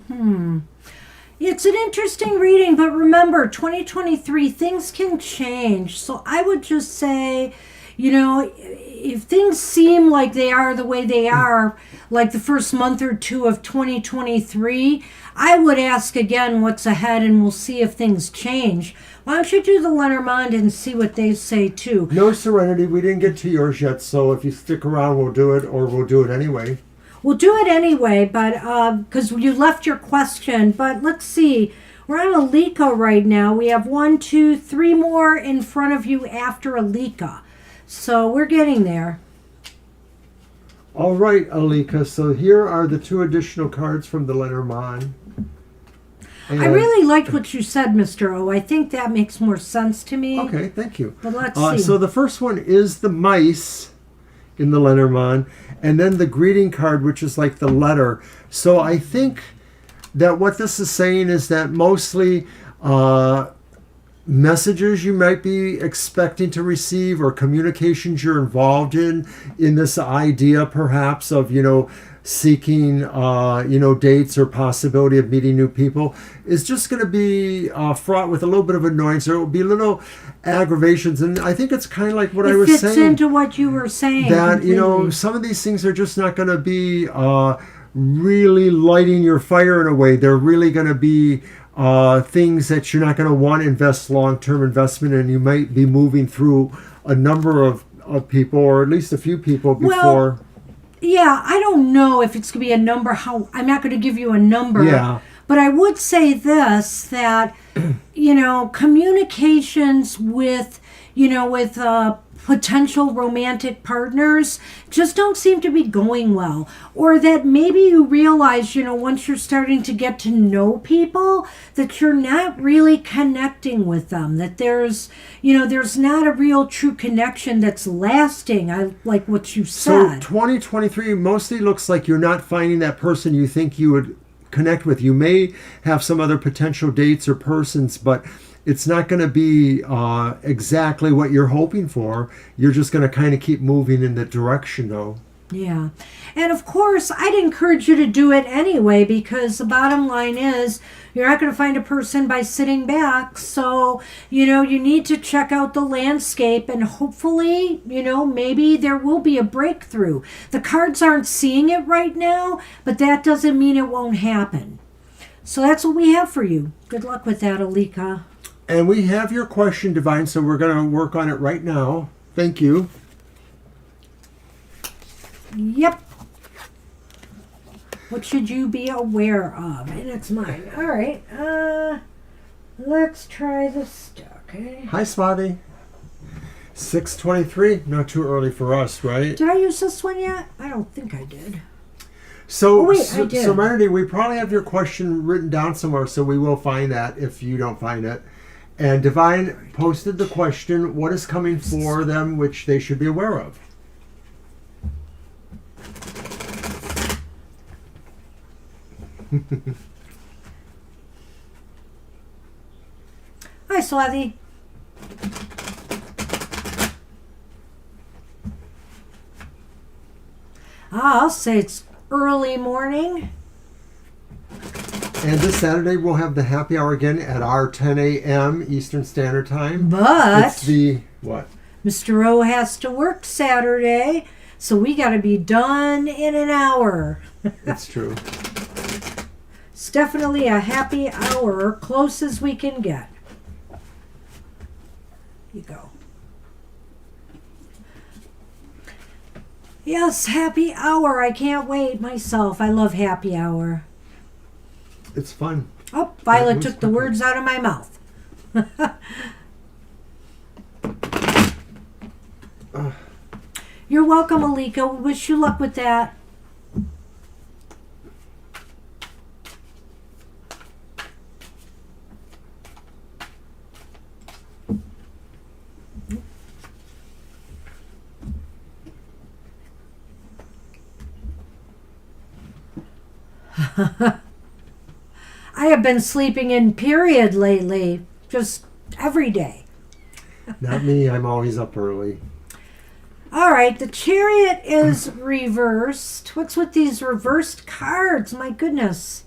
It's an interesting reading, but remember, 2023, things can change. So I would just say, if things seem like they are the way they are, like the first month or two of 2023, I would ask again what's ahead, and we'll see if things change. Why don't you do the Lenormand and see what they say too? No, Serenity, we didn't get to yours yet, so if you stick around, we'll do it, or we'll do it anyway. We'll do it anyway, but because you left your question. But let's see. We're on Alika right now. We have 1, 2, 3 more in front of you after Alika. So we're getting there. All right, Alika. So here are the 2 additional cards from the Lenormand. I really liked what you said, Mr. O. I think that makes more sense to me. Okay, thank you. But let's see. So the first one is the mice in the Lenormand, and then the greeting card, which is like the letter. So I think that what this is saying is that mostly messages you might be expecting to receive or communications you're involved in this idea perhaps of, seeking, dates or possibility of meeting new people is just going to be fraught with a little bit of annoyance. There will be little aggravations. And I think it's kind of like what I was saying. It fits into what you were saying. That, completely. some of these things are just not going to be really lighting your fire in a way. They're really going to be things that you're not going to want to invest long-term investment in. You might be moving through a number of people, or at least a few people before. Yeah, I don't know if it's going to be a number. I'm not going to give you a number. Yeah. But I would say this, that, communications with potential romantic partners just don't seem to be going well. Or that maybe you realize, once you're starting to get to know people, that you're not really connecting with them. That there's not a real true connection that's lasting. I like what you So said. 2023 mostly looks like you're not finding that person you think you would connect with. You may have some other potential dates or persons, but it's not going to be exactly what you're hoping for. You're just going to kind of keep moving in that direction, though. Yeah. And of course, I'd encourage you to do it anyway, because the bottom line is you're not going to find a person by sitting back. So, you need to check out the landscape, and hopefully, maybe there will be a breakthrough. The cards aren't seeing it right now, but that doesn't mean it won't happen. So that's what we have for you. Good luck with that, Alika. And we have your question, Divine, so we're going to work on it right now. Thank you. Yep. What should you be aware of? And it's mine. All right. Let's try this okay? Hi, Swati. 6:23. Not too early for us, right? Did I use this one yet? I don't think I did. So, Oh, wait, I did. Serenity, we probably have your question written down somewhere, so we will find that if you don't find it. And Divine posted the question, what is coming for them, which they should be aware of? Hi, Swati. I'll say it's early morning. And this Saturday, we'll have the happy hour again at our 10 a.m. Eastern Standard Time. But It's the, what? Mr. O has to work Saturday, so we got to be done in an hour. It's true. It's definitely a happy hour, close as we can get. You go. Yes, happy hour. I can't wait myself. I love happy hour. It's fun. Oh, Violet took the words out of my mouth. You're welcome, Alika. We wish you luck with that. I have been sleeping in period lately, just every day. Not me. I'm always up early. All right, the Chariot is reversed. What's with these reversed cards? My goodness.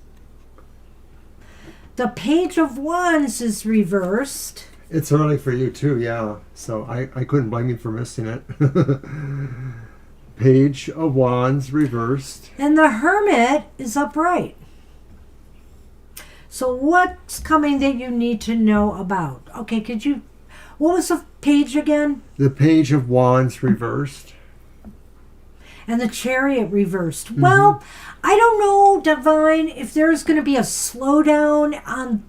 The Page of Wands is reversed. It's early for you too, yeah. So I couldn't blame you for missing it. Page of Wands reversed. And the Hermit is upright. So what's coming that you need to know about? Okay, what was the page again? The Page of Wands reversed. And the Chariot reversed. Mm-hmm. Well, I don't know, Divine, if there's going to be a slowdown on,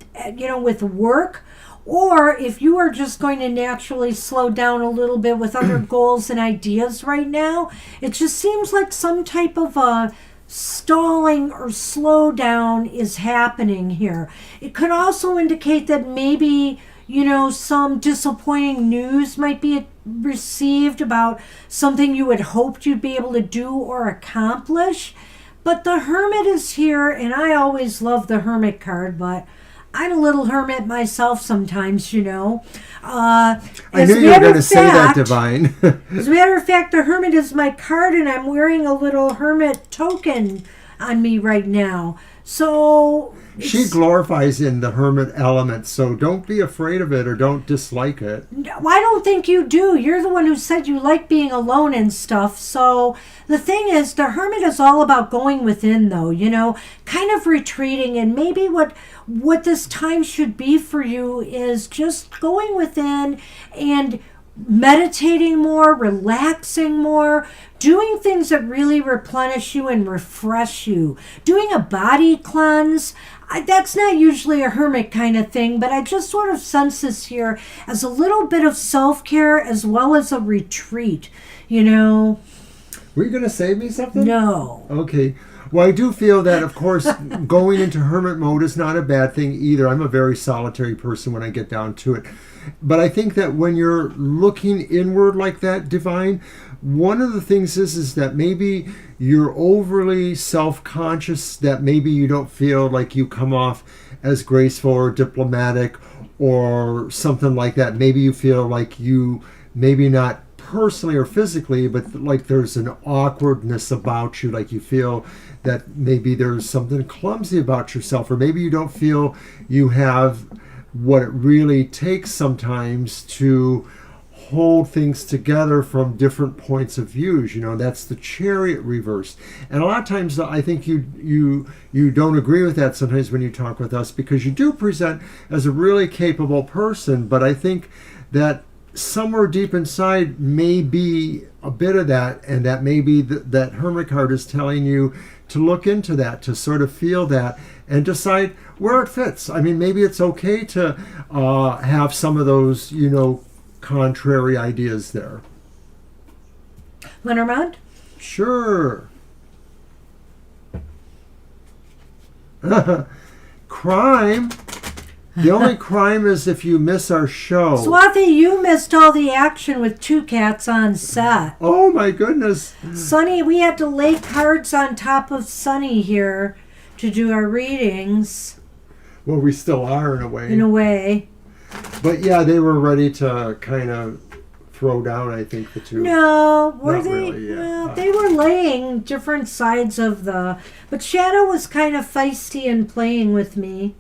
with work, Or if you are just going to naturally slow down a little bit with other goals and ideas right now, it just seems like some type of a stalling or slowdown is happening here. It could also indicate that maybe, some disappointing news might be received about something you had hoped you'd be able to do or accomplish. But the Hermit is here, and I always love the Hermit card, but I'm a little hermit myself sometimes, I knew you were going to say that, Divine. As a matter of fact, the Hermit is my card, and I'm wearing a little Hermit token on me right now. So she glorifies in the Hermit element, so don't be afraid of it or don't dislike it. I don't think you do. You're the one who said you like being alone and stuff. So the thing is, the Hermit is all about going within, though, kind of retreating. And maybe what this time should be for you is just going within and meditating more, relaxing more, doing things that really replenish you and refresh you, doing a body cleanse. That's not usually a hermit kind of thing, but I just sort of sense this here as a little bit of self-care as well as a retreat, Were you going to save me something? No. Okay. Well, I do feel that, of course, going into hermit mode is not a bad thing either. I'm a very solitary person when I get down to it. But I think that when you're looking inward like that, Divine, one of the things is that maybe you're overly self-conscious, that maybe you don't feel like you come off as graceful or diplomatic or something like that. Maybe you feel like you, maybe not personally or physically, but like there's an awkwardness about you, like you feel that maybe there's something clumsy about yourself, or maybe you don't feel you have what it really takes sometimes to hold things together from different points of views. That's the Chariot reverse. And a lot of times I think you don't agree with that sometimes when you talk with us, because you do present as a really capable person, but I think that somewhere deep inside may be a bit of that, and that maybe that Hermit card is telling you to look into that, to sort of feel that and decide where it fits. I mean, maybe it's okay to have some of those, contrary ideas there. Lenormand? Sure. Crime. The only crime is if you miss our show. Swathy, you missed all the action with two cats on set. Oh my goodness. Sunny, we had to lay cards on top of Sunny here to do our readings. Well, we still are in a way. In a way. But yeah, they were ready to kind of throw down, I think, the two. No, were Not they? really, yeah. Well, they were laying different sides of the... But Shadow was kind of feisty and playing with me.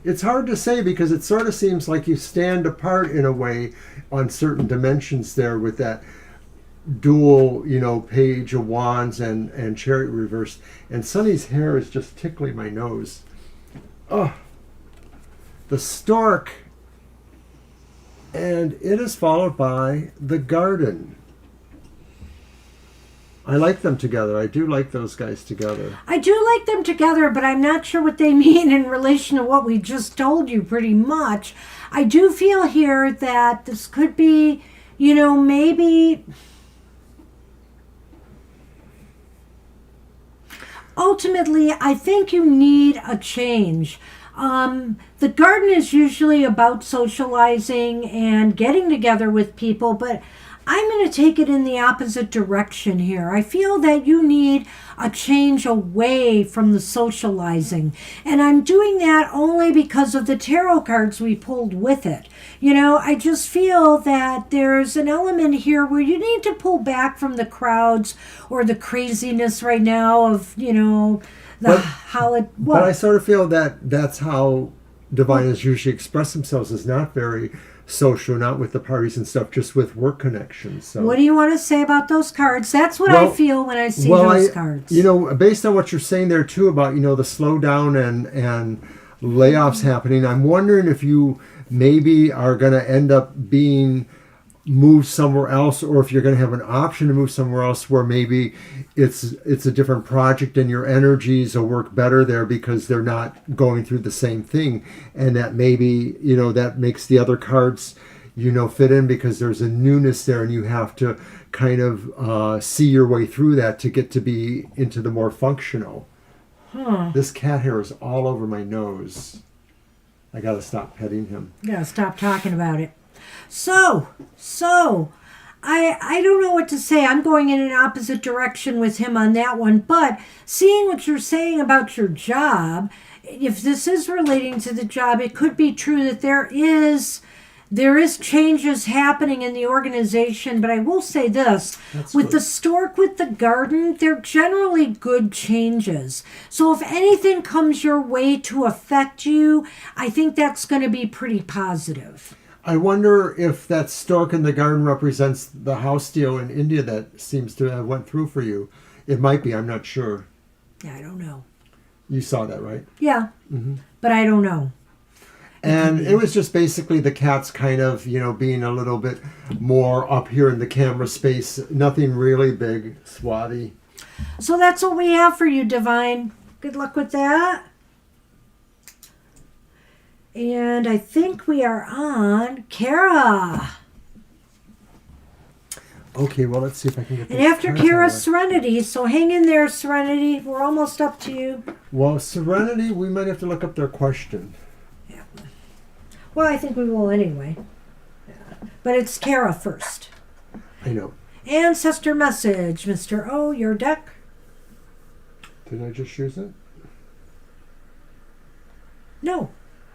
It's hard to say because it sort of seems like you stand apart in a way on certain dimensions there with that dual, Page of Wands and Chariot reversed. And Sunny's hair is just tickling my nose. Oh, the Stork. And it is followed by the Garden. I like them together. I do like those guys together. I do like them together, but I'm not sure what they mean in relation to what we just told you pretty much. I do feel here that this could be, maybe... Ultimately, I think you need a change. The Garden is usually about socializing and getting together with people, but I'm going to take it in the opposite direction here. I feel that you need a change away from the socializing. And I'm doing that only because of the tarot cards we pulled with it. I just feel that there's an element here where you need to pull back from the crowds or the craziness right now of, But I sort of feel that that's how diviners usually express themselves, is not very social, not with the parties and stuff, just with work connections. So what do you want to say about those cards? That's what I feel when I see those cards. Based on what you're saying there too about, the slowdown and layoffs happening, I'm wondering if you maybe are going to end up being move somewhere else, or if you're going to have an option to move somewhere else where maybe it's a different project and your energies will work better there because they're not going through the same thing, and that maybe that makes the other cards fit in because there's a newness there, and you have to kind of see your way through that to get to be into the more functional. This cat hair is all over my nose. I gotta stop petting him. You gotta stop talking about it. So, I don't know what to say. I'm going in an opposite direction with him on that one. But seeing what you're saying about your job, if this is relating to the job, it could be true that there is changes happening in the organization. But I will say this, with the stork with the garden, they're generally good changes. So if anything comes your way to affect you, I think that's going to be pretty positive. I wonder if that stork in the garden represents the house deal in India that seems to have went through for you. It might be. I'm not sure. Yeah, I don't know. You saw that, right? Yeah, but I don't know. And it was just basically the cats kind of, being a little bit more up here in the camera space. Nothing really big, swathy. So that's what we have for you, Divine. Good luck with that. And I think we are on Kara. Okay, well, let's see if I can get this. And after Kara, Serenity. So hang in there, Serenity. We're almost up to you. Well, Serenity, we might have to look up their question. Yeah. Well, I think we will anyway. Yeah. But it's Kara first. I know. Ancestor message, Mr. O, your deck. Did I just use it? No.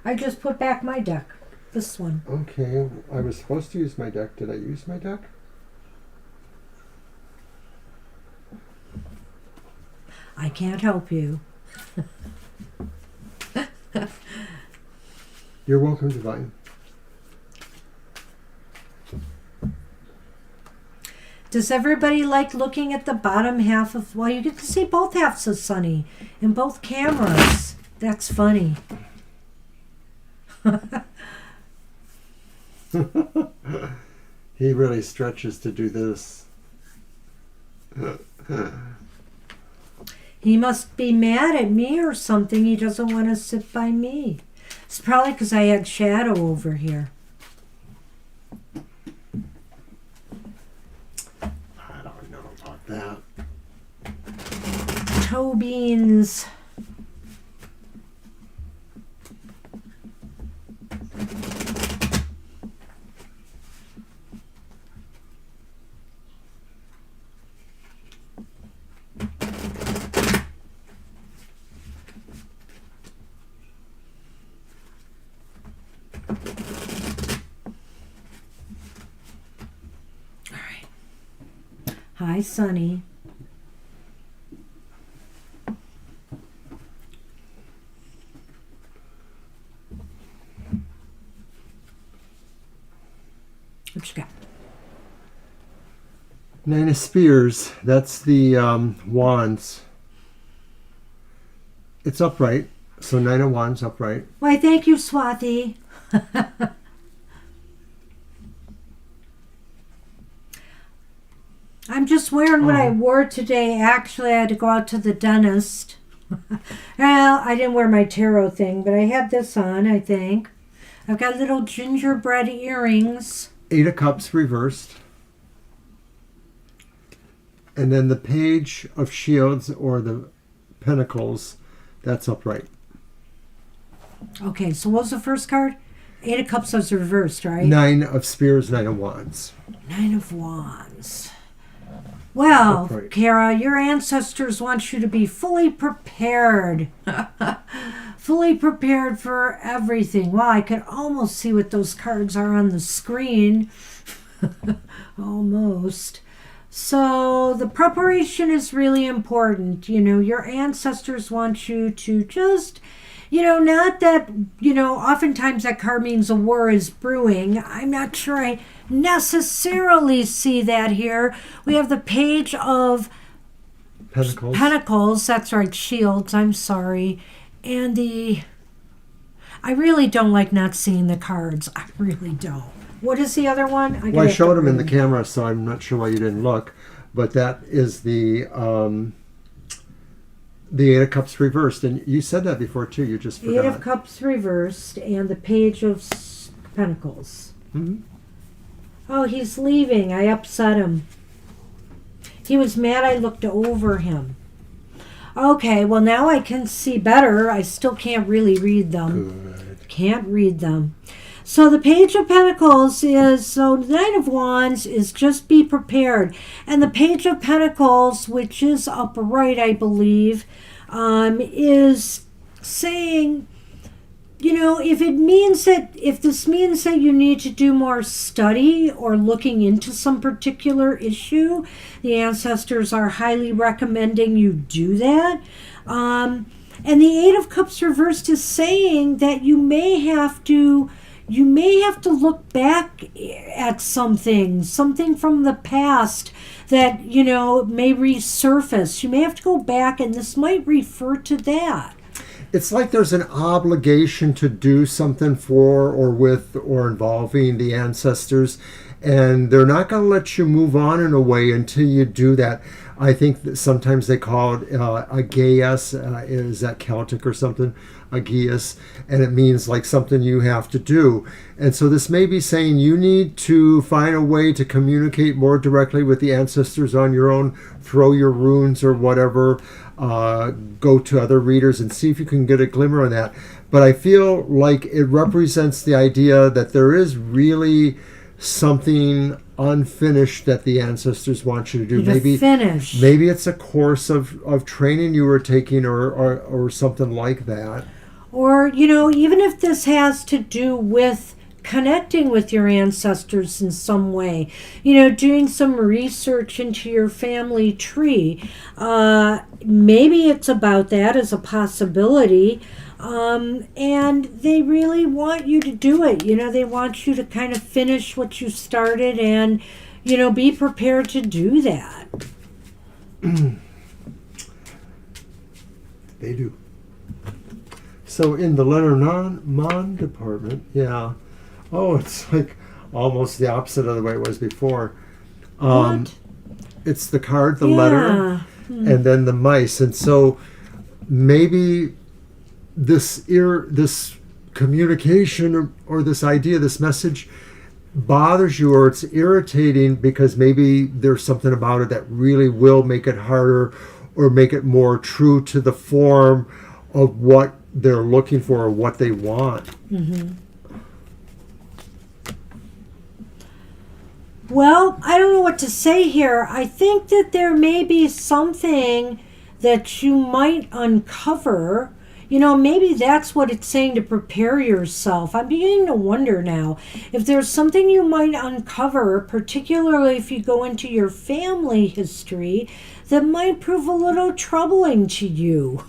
I just put back my deck. This one. Okay, I was supposed to use my deck. Did I use my deck? I can't help you. You're welcome, Divine. Does everybody like looking at the bottom half of... Well, you get to see both halves of Sunny in both cameras. That's funny. He really stretches to do this. He must be mad at me or something. He doesn't want to sit by me. It's probably because I had shadow over here. I don't know about that. Toe beans. Hi, Sunny. What you got? Nine of Spears. That's the wands. It's upright. So Nine of Wands upright. Why, thank you, Swati. I'm just wearing what I wore today. Actually, I had to go out to the dentist. Well, I didn't wear my tarot thing, but I had this on, I think. I've got little gingerbread earrings. Eight of Cups reversed. And then the Page of Shields or the Pentacles, that's upright. Okay, so what was the first card? Eight of Cups was reversed, right? Nine of Spears, Nine of Wands. Nine of Wands. Well, upright. Kara, your ancestors want you to be fully prepared. Fully prepared for everything. Well, I could almost see what those cards are on the screen. Almost. So the preparation is really important. Your ancestors want you to just, not that, oftentimes that card means a war is brewing. I'm not sure I necessarily see that here. We have the Page of Pentacles. That's right, Shields. I'm sorry. And I really don't like not seeing the cards. I really don't. What is the other one? Well, I showed him in the camera, so I'm not sure why you didn't look. But that is the Eight of Cups reversed. And you said that before, too. You just forgot. Eight of Cups reversed and the Page of Pentacles. Mm-hmm. Oh, he's leaving. I upset him. He was mad I looked over him. Okay, well, now I can see better. I still can't really read them. Good. Can't read them. So the Page of Pentacles is, so the Knight of Wands is just be prepared. And the Page of Pentacles, which is upright, I believe, is saying, you know, if this means that you need to do more study or looking into some particular issue, the ancestors are highly recommending you do that. And the Eight of Cups reversed is saying that you may have to look back at something from the past that, you know, may resurface. You may have to go back, and this might refer to that. It's like there's an obligation to do something for or with or involving the ancestors, and they're not going to let you move on in a way until you do that. I think that sometimes they call it a geas, is that Celtic or something? A geas, and it means like something you have to do. And so this may be saying you need to find a way to communicate more directly with the ancestors on your own, throw your runes or whatever, go to other readers and see if you can get a glimmer on that. But I feel like it represents the idea that there is really something unfinished that the ancestors want you to do. Maybe it's a course of training you were taking or something like that. Or, you know, even if this has to do with connecting with your ancestors in some way, you know, doing some research into your family tree, maybe it's about that as a possibility. And they really want you to do it. You know, they want you to kind of finish what you started and, you know, be prepared to do that. They do. So in the Lenormand department, yeah. Oh, it's like almost the opposite of the way it was before. What? It's the card, the letter, and then the mice. And so maybe this communication or this idea, this message bothers you, or it's irritating because maybe there's something about it that really will make it harder or make it more true to the form of what they're looking for or what they want. Mm-hmm. Well, I don't know what to say here. I think that there may be something that you might uncover. You know, maybe that's what it's saying, to prepare yourself. I'm beginning to wonder now if there's something you might uncover, particularly if you go into your family history, that might prove a little troubling to you.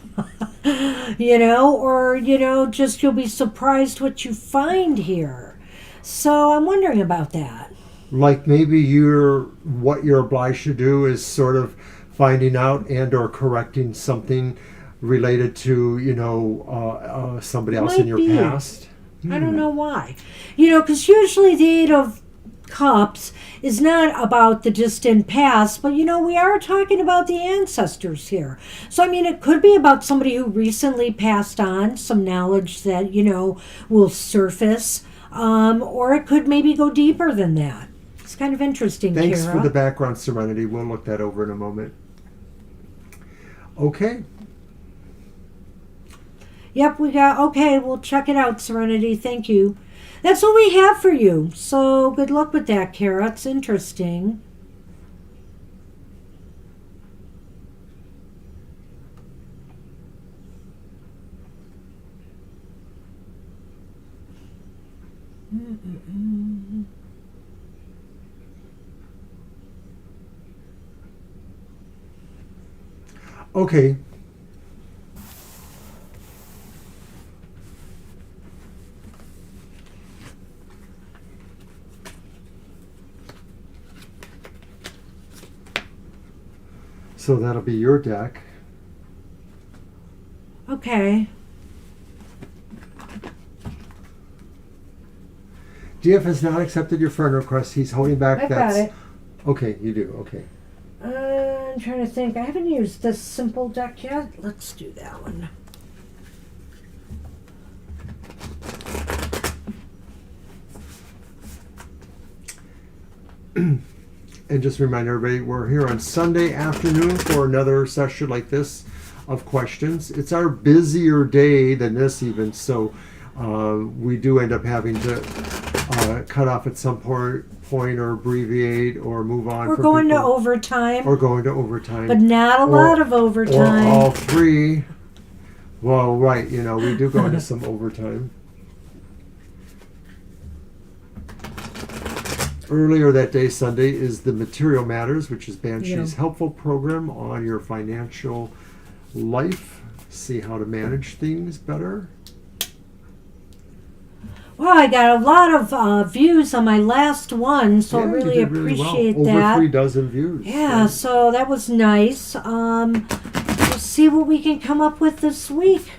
You know, or, you know, just you'll be surprised what you find here. So I'm wondering about that. Like maybe what you're obliged to do is sort of finding out and or correcting something related to, you know, somebody else in your past. I don't know why. You know, because usually the Eight of Cups is not about the distant past, but, you know, we are talking about the ancestors here. So, I mean, it could be about somebody who recently passed on, some knowledge that, you know, will surface, or it could maybe go deeper than that. It's kind of interesting, Thanks Kira. for the background, Serenity. We'll look that over in a moment. Okay. Yep, we'll check it out, Serenity. Thank you. That's what we have for you. So good luck with that, Kara. It's interesting. Okay. So that'll be your deck. Okay. DF has not accepted your friend request. He's holding back. I've got it. Okay, you do. Okay. I'm trying to think. I haven't used this simple deck yet. Let's do that one. And just remind everybody, we're here on Sunday afternoon for another session like this of questions. It's our busier day than this even, so we do end up having to cut off at some point or abbreviate or move on. We're going to overtime. Or going to overtime. But not a lot of overtime. Or all three. Well, right, we do go into some overtime. Earlier that day, Sunday, is the Material Matters, which is Banshee's helpful program on your financial life. See how to manage things better. Well, I got a lot of views on my last one, so I really appreciate that. Over 3 dozen views. Yeah, so that was nice. We'll see what we can come up with this week.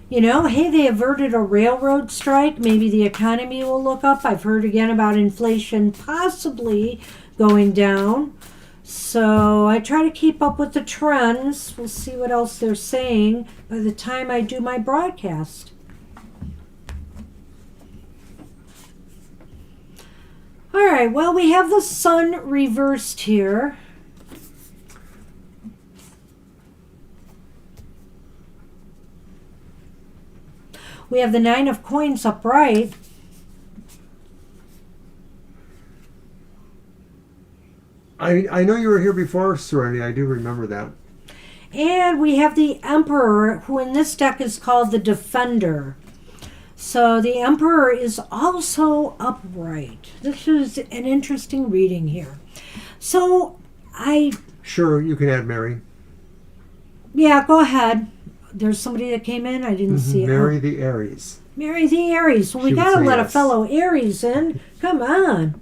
Hey, they averted a railroad strike. Maybe the economy will look up. I've heard again about inflation possibly going down. So I try to keep up with the trends. We'll see what else they're saying by the time I do my broadcast. All right, well, we have the sun reversed here. We have the 9 of coins upright. I know you were here before, Serenity. I do remember that. And we have the Emperor, who in this deck is called the Defender. So the Emperor is also upright. This is an interesting reading here. So Sure, you can add Mary. Yeah, go ahead. There's somebody that came in. I didn't see it. Mary the Aries. Mary the Aries. Well, we got to let a fellow Aries in. Come on.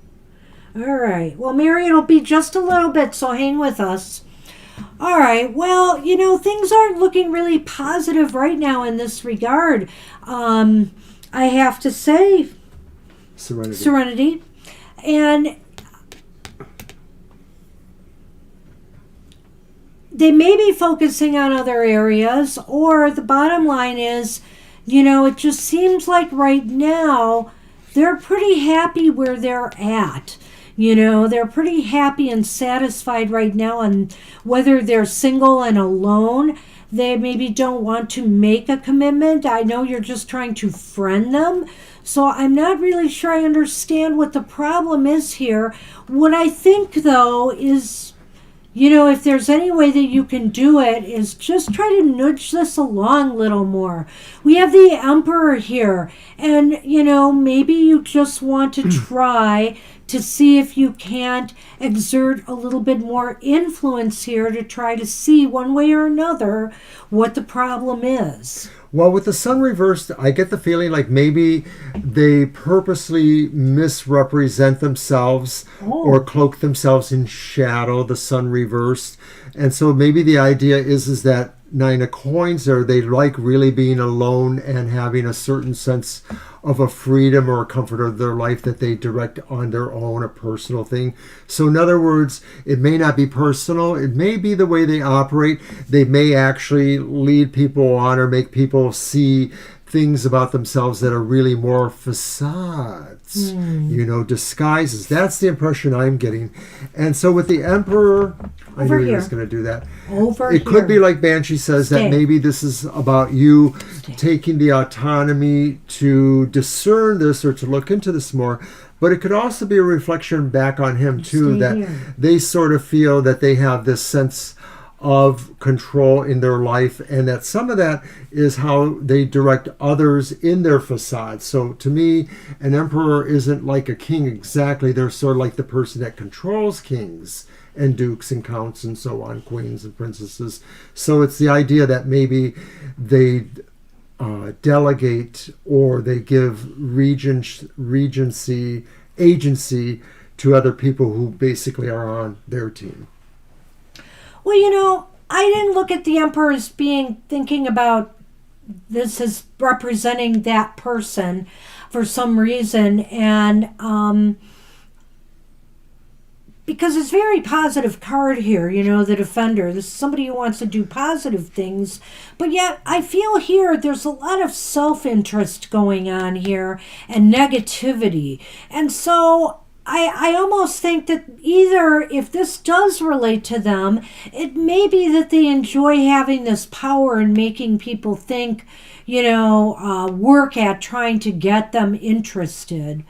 All right. Well, Mary, it'll be just a little bit, so hang with us. All right. Well, things aren't looking really positive right now in this regard. I have to say, Serenity. And they may be focusing on other areas, or the bottom line is, it just seems like right now they're pretty happy where they're at. They're pretty happy and satisfied right now, and whether they're single and alone, they maybe don't want to make a commitment. I know you're just trying to friend them. So I'm not really sure I understand what the problem is here. What I think, though, is, if there's any way that you can do it, is just try to nudge this along a little more. We have the Emperor here, and, maybe you just want to try to see if you can't exert a little bit more influence here to try to see one way or another what the problem is. Well, with the sun reversed, I get the feeling like maybe they purposely misrepresent themselves or cloak themselves in shadow, the sun reversed. And so maybe the idea is that 9 of coins there, they like really being alone and having a certain sense of a freedom or a comfort of their life that they direct on their own, a personal thing. So in other words, it may not be personal. It may be the way they operate. They may actually lead people on or make people see things about themselves that are really more facades, disguises. That's the impression I'm getting. And so with the Emperor, I knew he was going to do that. It could be like Banshee says, that maybe this is about you taking the autonomy to discern this or to look into this more. But it could also be a reflection back on him too, that they sort of feel that they have this sense of control in their life, and that some of that is how they direct others in their facade. So to me, an emperor isn't like a king exactly. They're sort of like the person that controls kings and dukes and counts and so on, queens and princesses. So it's the idea that maybe they delegate or they give agency to other people who basically are on their team. Well, I didn't look at the Emperor as thinking about this as representing that person. for some reason, and because it's a very positive card here, the Defender. This is somebody who wants to do positive things, but yet I feel here there's a lot of self-interest going on here and negativity. And so I almost think that either if this does relate to them, it may be that they enjoy having this power and making people think, work at trying to get them interested.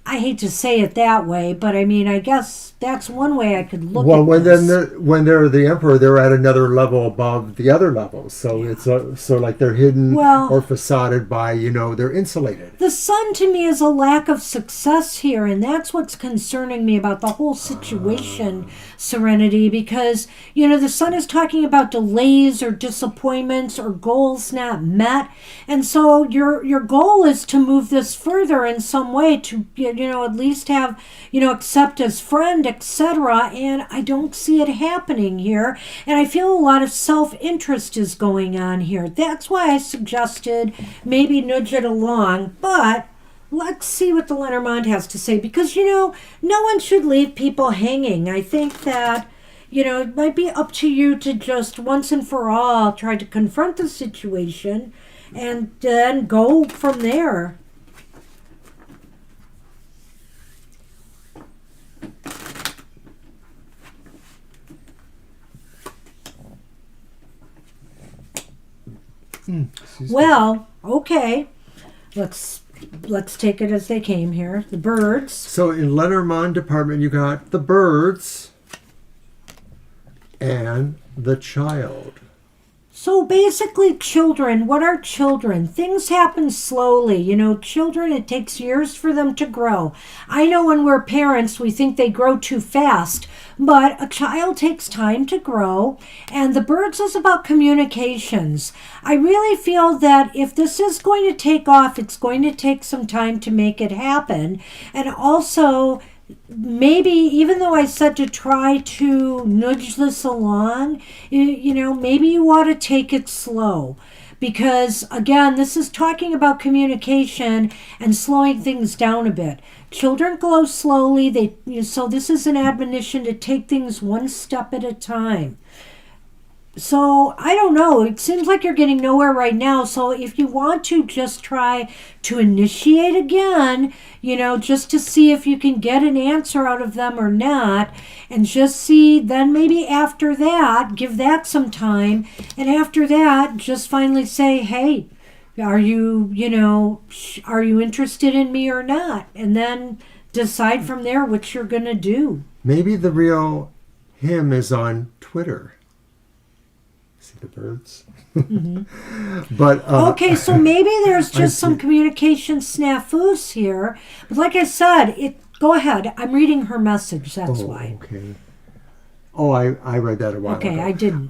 I hate to say it that way, but I mean, I guess that's one way I could look at this. When they're the emperor, they're at another level above the other levels. So it's so like they're hidden or facaded by, they're insulated. The sun to me is a lack of success here, and that's what's concerning me about the whole situation, Serenity, because, the sun is talking about delays or disappointments or goals not met. And so your goal is to move this further in some way to, at least have, accept as friend, etc. And I don't see it happening here. And I feel a lot of self-interest is going on here. That's why I suggested maybe nudge it along. But let's see what the Lenormand has to say. Because, no one should leave people hanging. I think that, it might be up to you to just once and for all try to confront the situation and then go from there. Well, okay. Let's take it as they came here. The birds. So in Lenormand department, you got the birds and the child. So basically, children. What are children? Things happen slowly. Children, it takes years for them to grow. I know when we're parents, we think they grow too fast, but a child takes time to grow. And the birds is about communications. I really feel that if this is going to take off, it's going to take some time to make it happen. And also, maybe, even though I said to try to nudge this along, maybe you ought to take it slow. Because, again, this is talking about communication and slowing things down a bit. Children grow slowly. So this is an admonition to take things one step at a time. So, I don't know. It seems like you're getting nowhere right now. So, if you want to just try to initiate again, just to see if you can get an answer out of them or not, and just see, then maybe after that, give that some time. And after that, just finally say, hey, are you interested in me or not? And then decide from there what you're going to do. Maybe the real him is on Twitter. See the birds? Mm-hmm. But okay, so maybe there's just some communication snafus here. But like I said, go ahead. I'm reading her message. That's why. Okay. Oh, I read that a while ago. Okay, I didn't.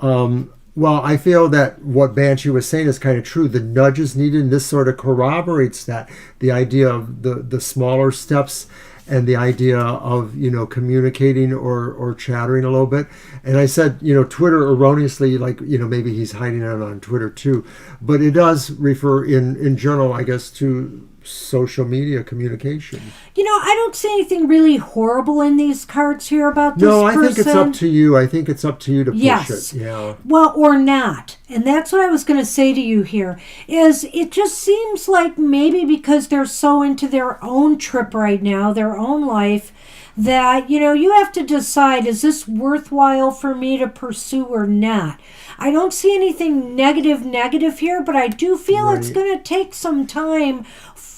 Well, I feel that what Banshee was saying is kind of true. The nudge is needed, and this sort of corroborates that. The idea of the smaller steps and the idea of, communicating or chattering a little bit. And I said, Twitter erroneously, like, maybe he's hiding out on Twitter too. But it does refer in general, I guess, to social media communication. I don't see anything really horrible in these cards here about this person. No, I think it's up to you. I think it's up to you to push it. Yeah. Well, or not. And that's what I was going to say to you here, is it just seems like maybe because they're so into their own trip right now, their own life, that, you have to decide, is this worthwhile for me to pursue or not? I don't see anything negative here, but I do feel it's going to take some time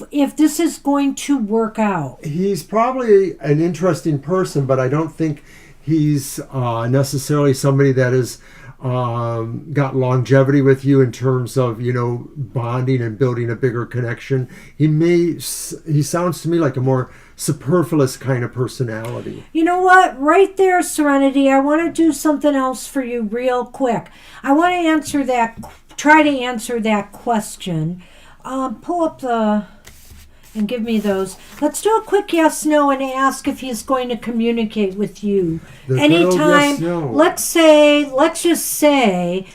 if this is going to work out. He's probably an interesting person, but I don't think he's necessarily somebody that has got longevity with you in terms of, bonding and building a bigger connection. He sounds to me like a more superfluous kind of personality. You know what? Right there, Serenity, I want to do something else for you real quick. I want to try to answer that question. Pull up and give me those. Let's do a quick yes, no, and ask if he's going to communicate with you. Anytime, yes, no. Let's just say,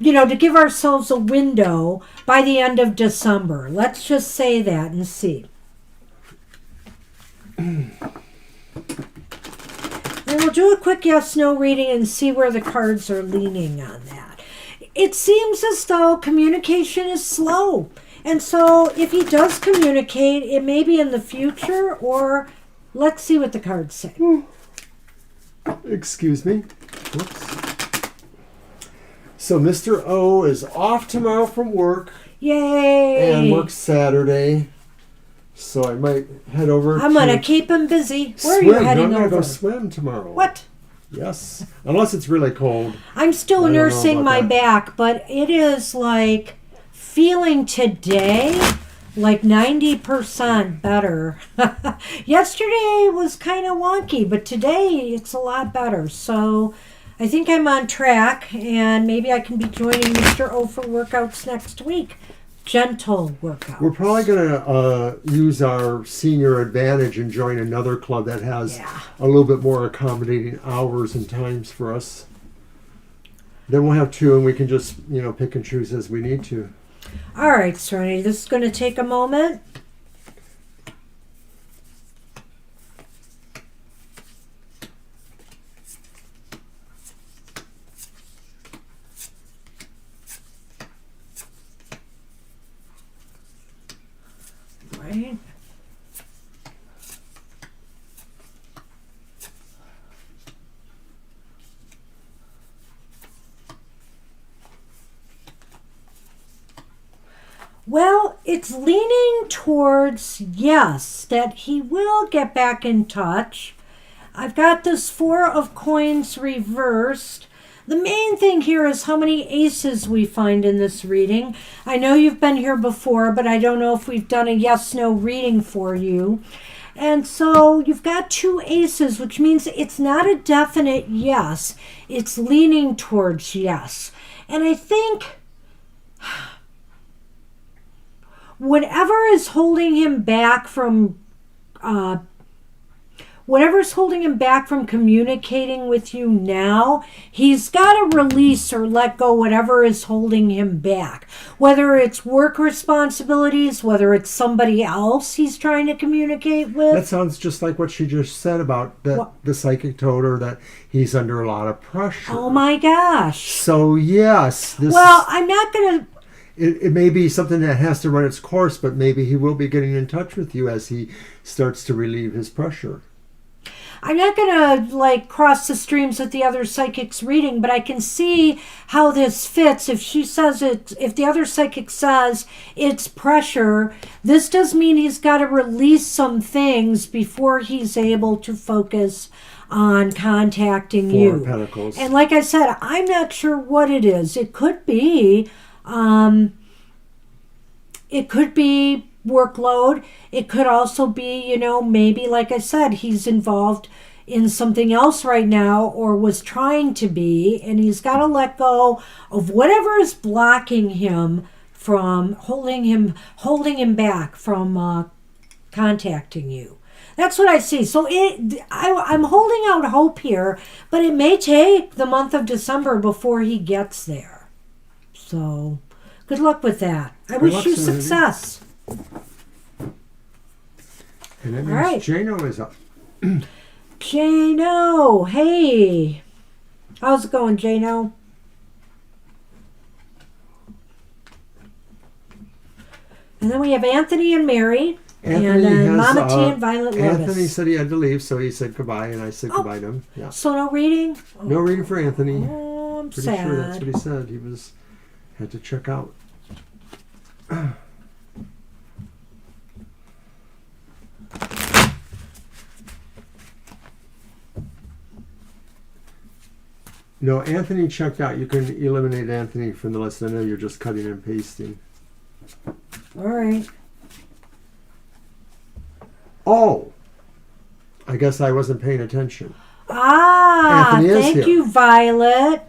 to give ourselves a window by the end of December. Let's just say that and see. Then we'll do a quick yes/no reading and see where the cards are leaning on that. It seems as though communication is slow. And so if he does communicate, it may be in the future, or let's see what the cards say. Excuse me. Whoops. So Mr. O is off tomorrow from work. Yay! And works Saturday. So I might head over I'm going to keep him busy. Where swim. are you heading I'm over? going to go swim tomorrow. What? Yes. Unless it's really cold. I'm still I don't know nursing about my that. back, but it is like feeling today like 90% better. Yesterday was kind of wonky, but today it's a lot better. So I think I'm on track, and maybe I can be joining Mr. O for workouts next week. Gentle workouts. We're probably going to use our senior advantage and join another club that has a little bit more accommodating hours and times for us. Then we'll have two, and we can just, pick and choose as we need to. All right, Serenity, this is going to take a moment. Right. Well, it's leaning towards yes, that he will get back in touch. I've got this 4 of coins reversed. The main thing here is how many aces we find in this reading. I know you've been here before, but I don't know if we've done a yes/no reading for you. And so you've got 2 aces, which means it's not a definite yes. It's leaning towards yes. And I think whatever is holding him back from communicating with you now, he's got to release or let go whatever is holding him back. Whether it's work responsibilities, whether it's somebody else he's trying to communicate with. That sounds just like what she just said about the psychic told her that he's under a lot of pressure. Oh my gosh. So yes. I'm not going to... It may be something that has to run its course, but maybe he will be getting in touch with you as he starts to relieve his pressure. I'm not going to cross the streams with the other psychic's reading, but I can see how this fits. If the other psychic says it's pressure, this does mean he's got to release some things before he's able to focus on contacting you. 4 of Pentacles. And like I said, I'm not sure what it is. It could be workload. It could also be, maybe, like I said, he's involved in something else right now or was trying to be, and he's got to let go of whatever is blocking him from holding him back from contacting you. That's what I see. So I'm holding out hope here, but it may take the month of December before he gets there. So good luck with that. I wish you success. And that means All right. Jano is up. Jano, hey. How's it going, Jano? And then we have Anthony and Mary. And then Mama T and Violet Lotus. Anthony said he had to leave, so he said goodbye, and I said goodbye to him. Yeah. So no reading? No reading for Anthony. Oh, I'm Pretty sad. sure that's what he said. He had to check out. No, Anthony checked out. You can eliminate Anthony from the list. I know you're just cutting and pasting. All right. Oh, I guess I wasn't paying attention. Anthony is thank you, Violet.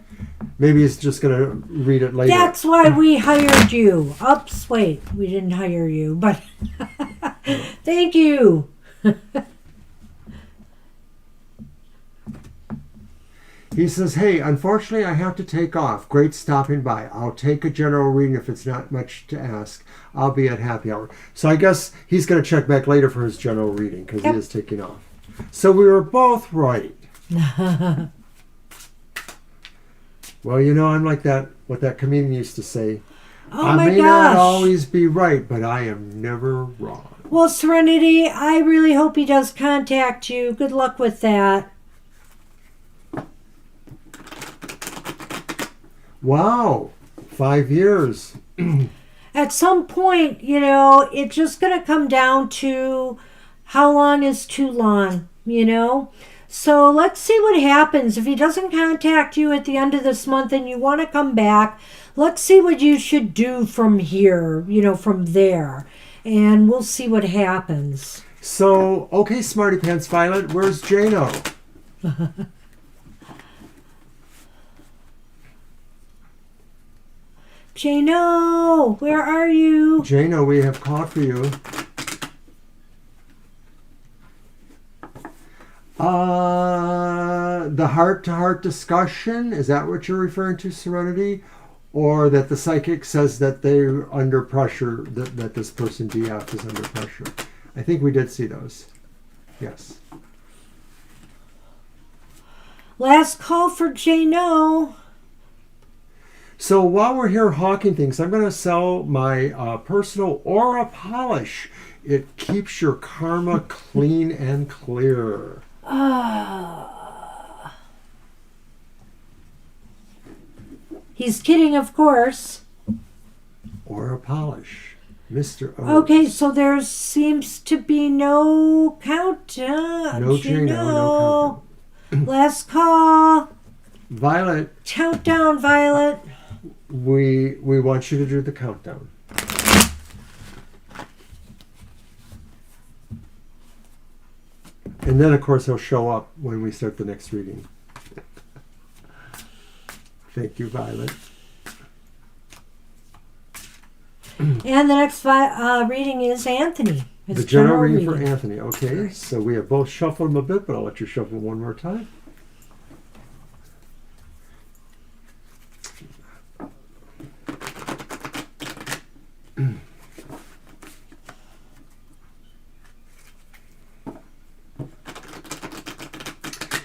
Maybe he's just going to read it later. That's why we hired you. Oops, wait, we didn't hire you, but thank He says, hey, unfortunately, I have to take off. Great stopping by. I'll take a general reading if it's not much to ask. I'll be at happy hour. So I guess he's going to check back later for his general reading because he is taking off. So we were both right. Well, you know, I'm like that, what that comedian used to say. Oh my I may gosh. not always be right, but I am never wrong. Well, Serenity, I really hope he does contact you. Good luck with that. Wow, 5 years. At some point, you know, it's just going to come down to how long is too long, you know? So let's see what happens. If he doesn't contact you at the end of this month and you want to come back, let's see what you should do from here, you know, from there. And we'll see what happens. So, okay, Smarty Pants Violet, where's Jano? Jano, where are you? Jano, we have called for you. The heart-to-heart discussion, is that what you're referring to, Serenity? Or that the psychic says that they're under pressure, that this person DF is under pressure? I think we did see those. Yes. Last call for Jano. So while we're here hawking things, I'm going to sell my personal aura polish. It keeps your karma clean and clear. He's kidding, of course. Aura polish. Mr. O. Okay, so there seems to be no countdown. No Jano, no countdown. Last call. Violet. Countdown, Violet. We want you to do the countdown. And then, of course, he'll show up when we start the next reading. Thank you, Violet. And the next reading is Anthony. It's The general reading for Anthony. Okay, so we have both shuffled them a bit, but I'll let you shuffle one more time.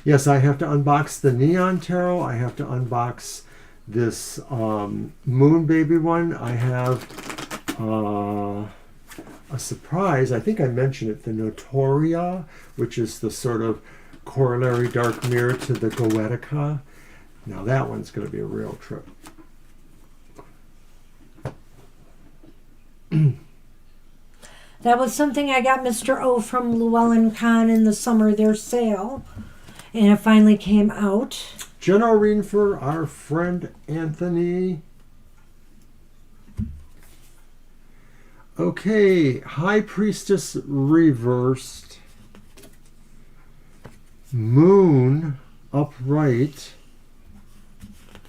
Yes, I have to unbox the Neon Tarot. I have to unbox this Moon Baby one. I have a surprise. I think I mentioned it, the Notoria, which is the sort of corollary dark mirror to the Goetica. Now that one's going to be a real trip. That was something I got Mr. O from Llewellyn Con in the summer, their sale. And it finally came out. General reading for our friend Anthony. Okay, High Priestess reversed. Moon upright.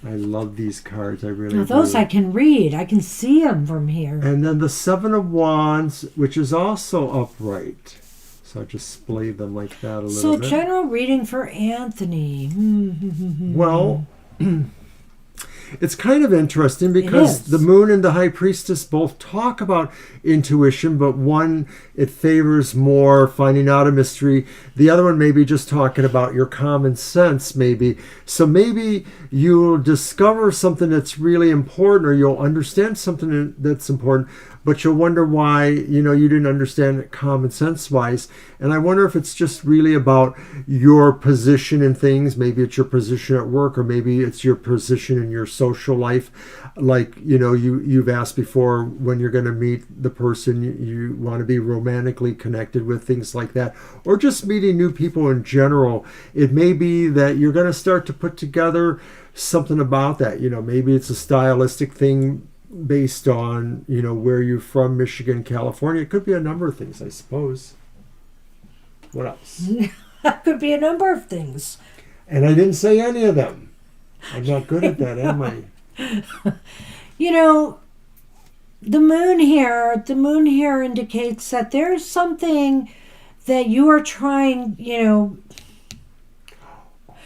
I love these cards. I really Now those do. I can read. I can see them from here. And then the Seven of Wands, which is also upright. So I just splayed them like that a little bit. So general reading for Anthony. Well, it's kind of interesting because the Moon and the High Priestess both talk about intuition, but one, it favors more finding out a mystery. The other one maybe just talking about your common sense, maybe. So maybe you'll discover something that's really important, or you'll understand something that's important, but you'll wonder why, you know, you didn't understand it common sense wise. And I wonder if it's just really about your position in things. Maybe it's your position at work, or maybe it's your position in your social life. Like, you know, you've asked before, when you're going to meet the person you want to be romantically connected with, things like that, or just meeting new people in general. It may be that you're going to start to put together something about that. You know, maybe it's a stylistic thing based on, you know, where you're from, Michigan, California. It could be a number of things, I suppose. What else? That could be a number of things. And I didn't say any of them. I'm not good at that, am I? You know, the moon here indicates that there's something that you are trying, you know,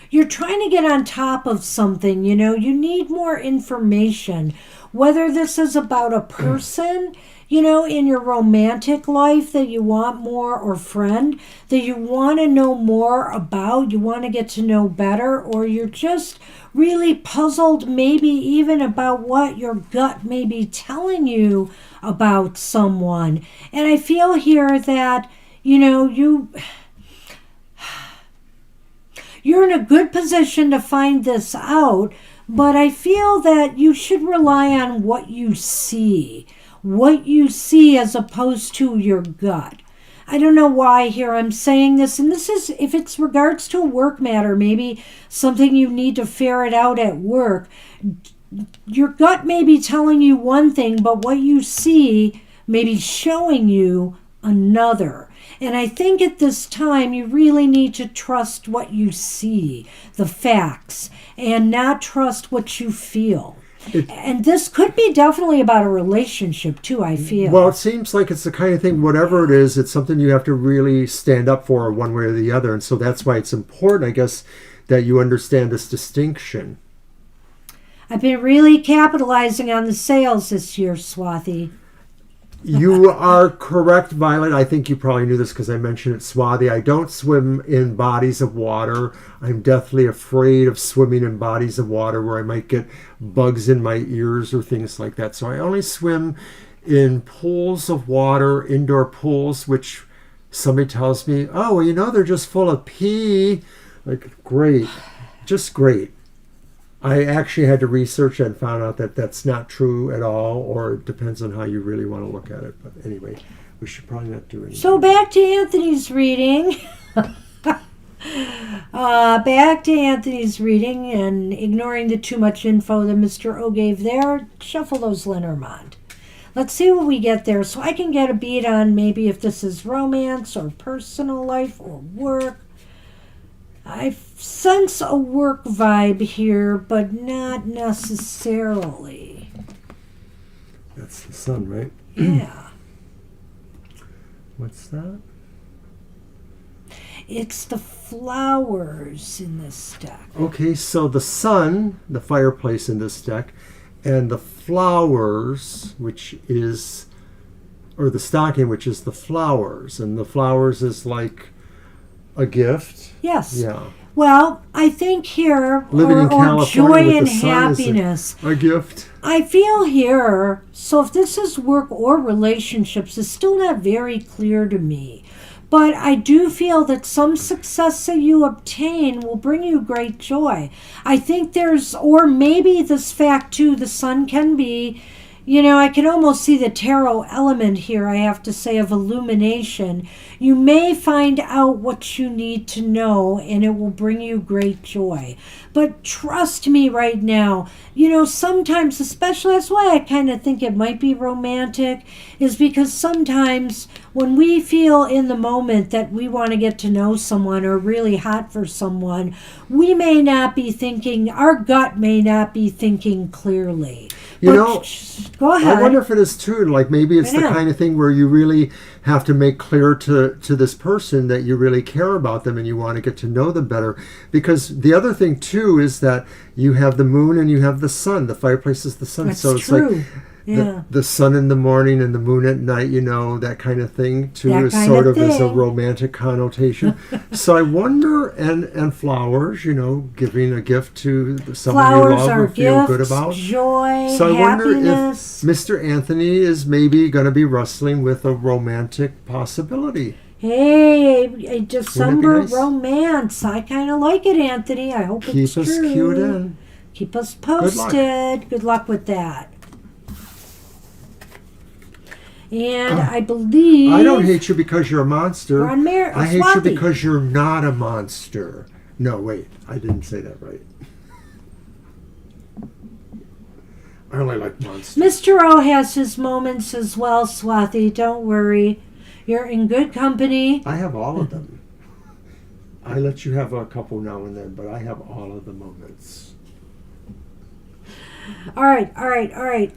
you're trying to get on top of something, you know, you need more information. Whether this is about a person, you know, in your romantic life that you want more, or friend that you want to know more about, you want to get to know better, or you're just really puzzled, maybe even about what your gut may be telling you about someone. And I feel here that, you know, you're in a good position to find this out, but I feel that you should rely on what you see as opposed to your gut. I don't know why here I'm saying this, and this is if it's regards to a work matter, maybe something you need to ferret out at work. Your gut may be telling you one thing, but what you see may be showing you another. And I think at this time you really need to trust what you see, the facts, and not trust what you feel. And this could be definitely about a relationship too, I feel. Well, it seems like it's the kind of thing, whatever it is, it's something you have to really stand up for one way or the other. And so that's why it's important, I guess, that you understand this distinction. I've been really capitalizing on the sales this year, Swathi. You are correct, Violet. I think you probably knew this because I mentioned it, Swathi. I don't swim in bodies of water. I'm deathly afraid of swimming in bodies of water where I might get bugs in my ears or things like that. So I only swim in pools of water, indoor pools, which somebody tells me, oh, well, you know, they're just full of pee. Like, great. Just great. I actually had to research and found out that that's not true at all, or it depends on how you really want to look at it. But anyway, we should probably not do anything. So back to Anthony's reading. Back to Anthony's reading, and ignoring the too much info that Mr. O gave there, shuffle those Lenormand. Let's see what we get there, so I can get a beat on maybe if this is romance or personal life or work. I sense a work vibe here, but not necessarily. That's the sun, right? Yeah. What's that? It's the flowers in this deck. Okay, so the sun, the fireplace in this deck, and the flowers, which is, or the stocking, which is the flowers. And the flowers is like a gift. Yes. Yeah. Well, I think here, Living in or California joy with and the sun happiness. is a gift. I feel here, so if this is work or relationships, it's still not very clear to me. But I do feel that some success that you obtain will bring you great joy. I think there's, or maybe this fact too, the sun can be, you know, I can almost see the tarot element here, I have to say, of illumination. You may find out what you need to know, and it will bring you great joy. But trust me right now, you know, sometimes, especially that's why I kind of think it might be romantic, is because sometimes when we feel in the moment that we want to get to know someone or really hot for someone, we may not be thinking, our gut may not be thinking clearly. You But know, go ahead. I wonder if it is true. Like maybe it's the kind of thing where you really have to make clear to this person that you really care about them and you want to get to know them better. Because the other thing too is that you have the moon and you have the sun. The fireplace is the sun. That's so it's true. like Yeah. the sun in the morning and the moon at night, you know, that kind of thing too That is kind sort of of as a thing. romantic connotation. So I wonder, and flowers, you know, giving a gift to someone Flowers you love are or feel good gifts, about. joy, So I wonder happiness. if Mr. Anthony is maybe going to be wrestling with a romantic possibility. Hey, a December nice? romance. I kind of like it, Anthony. I hope Keep it's us true. cued in. Keep us luck. posted. Good luck with that. And I believe I don't hate you because you're a monster. we're on I hate you Swathi. because you're not a monster. No, wait. I didn't say that right. I only like monsters. Mr. O has his moments as well, Swathi. Don't worry. You're in good company. I have all of them. I let you have a couple now and then, but I have all of the moments. All right.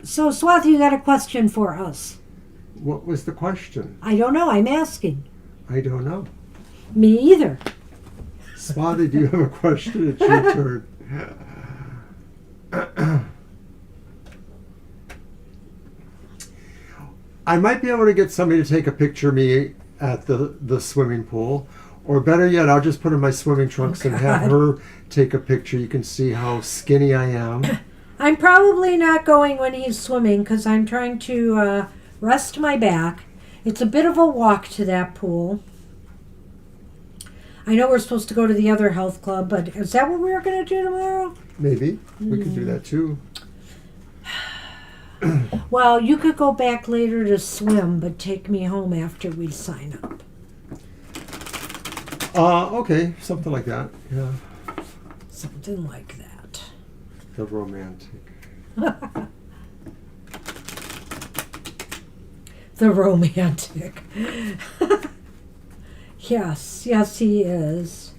So, Swathi, you got a question for us? What was the question? I don't know. I'm asking. I don't know. Me either. Swati, do you have a question? It's your turn. I might be able to get somebody to take a picture of me at the swimming pool. Or better yet, I'll just put in my swimming trunks and have her take a picture. You can see how skinny I am. I'm probably not going when he's swimming because I'm trying to rest my back. It's a bit of a walk to that pool. I know we're supposed to go to the other health club, but is that what we were going to do tomorrow? Maybe. We could do that too. Well, you could go back later to swim, but take me home after we sign up. Okay. Something like that. Yeah. Something like that. The romantic. The romantic. Yes, he is.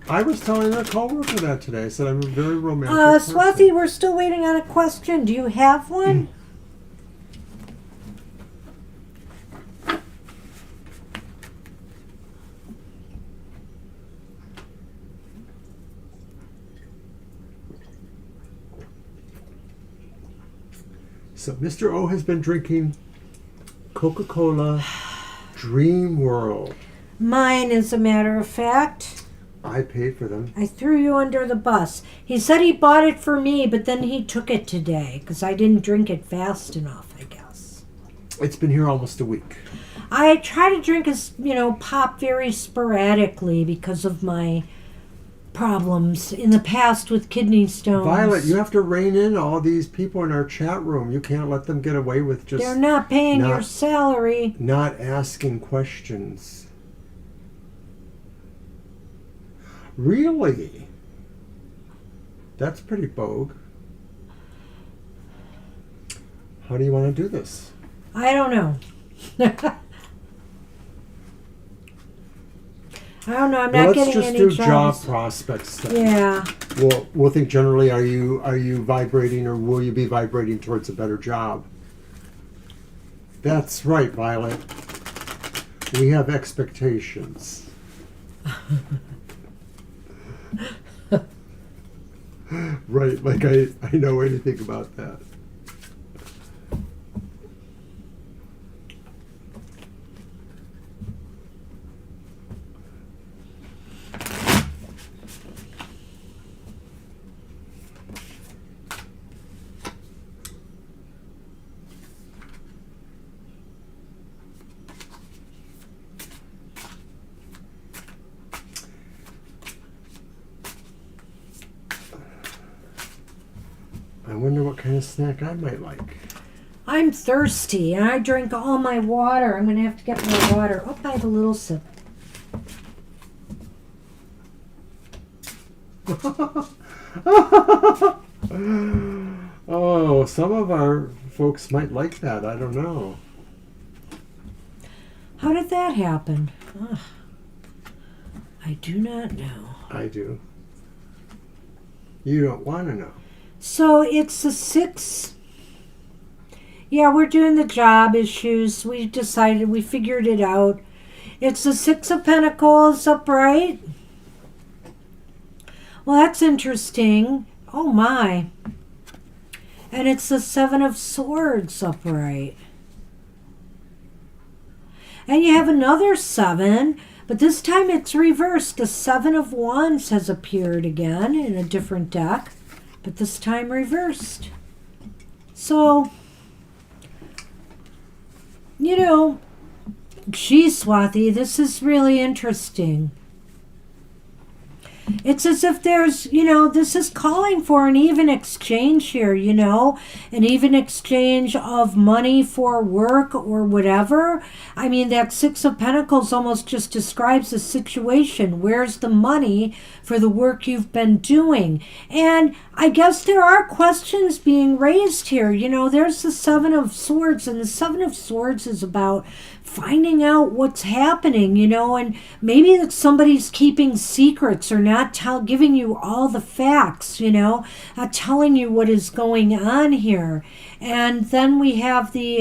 I was telling a coworker that today. I said I'm a very romantic person. Swathi, we're still waiting on a question. Do you have one? So Mr. O has been drinking Coca-Cola Dream World. Mine, as a matter of fact. I paid for them. I threw you under the bus. He said he bought it for me, but then he took it today because I didn't drink it fast enough, I guess. It's been here almost a week. I try to drink, pop very sporadically because of my problems in the past with kidney stones. Violet, you have to rein in all these people in our chat room. You can't let them get away with just... They're not paying your salary. Not asking questions. Really? That's pretty bogue. How do you want to do this? I don't know. I don't know. I'm not getting any Let's just do job jobs. prospects then. Yeah. We'll think generally, are you vibrating, or will you be vibrating towards a better job? That's right, Violet. We have expectations. Right, like I know anything about that. I wonder what kind of snack I might like. I'm thirsty and I drink all my water. I'm going to have to get more water. Oh, I have a little sip. Oh, some of our folks might like that. I don't know. How did that happen? Ugh. I do not know. I do. You don't want to know. So it's the 6. Yeah, we're doing the job issues. We figured it out. It's the 6 of Pentacles upright. Well, that's interesting. Oh my. And it's the 7 of Swords upright. And you have another 7, but this time it's reversed. The 7 of Wands has appeared again in a different deck, but this time reversed. So, geez, Swathi, this is really interesting. It's as if there's, this is calling for an even exchange here, an even exchange of money for work or whatever. I mean, that 6 of Pentacles almost just describes the situation. Where's the money for the work you've been doing? And I guess there are questions being raised here. There's the 7 of Swords, and the 7 of Swords is about finding out what's happening, and maybe that somebody's keeping secrets or not giving you all the facts, not telling you what is going on here. And then we have the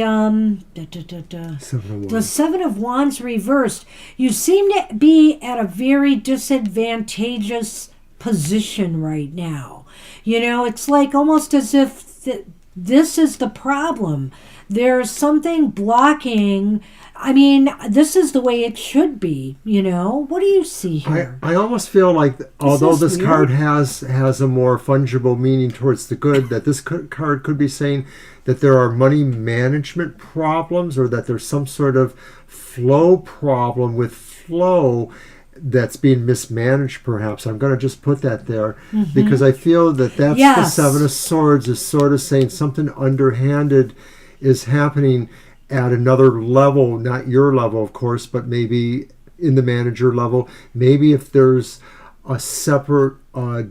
the Seven of Wands reversed. You seem to be at a very disadvantageous position right now. It's like almost as if this is the problem. There's something blocking. I mean, this is the way it should be, What do you see here? I almost feel like, although this card has a more fungible meaning towards the good, that this card could be saying that there are money management problems, or that there's some sort of flow problem with flow that's being mismanaged, perhaps. I'm going to just put that there, because I feel that that's the Seven of Swords is sort of saying something underhanded is happening at another level, not your level, of course, but maybe in the manager level. Maybe if there's a separate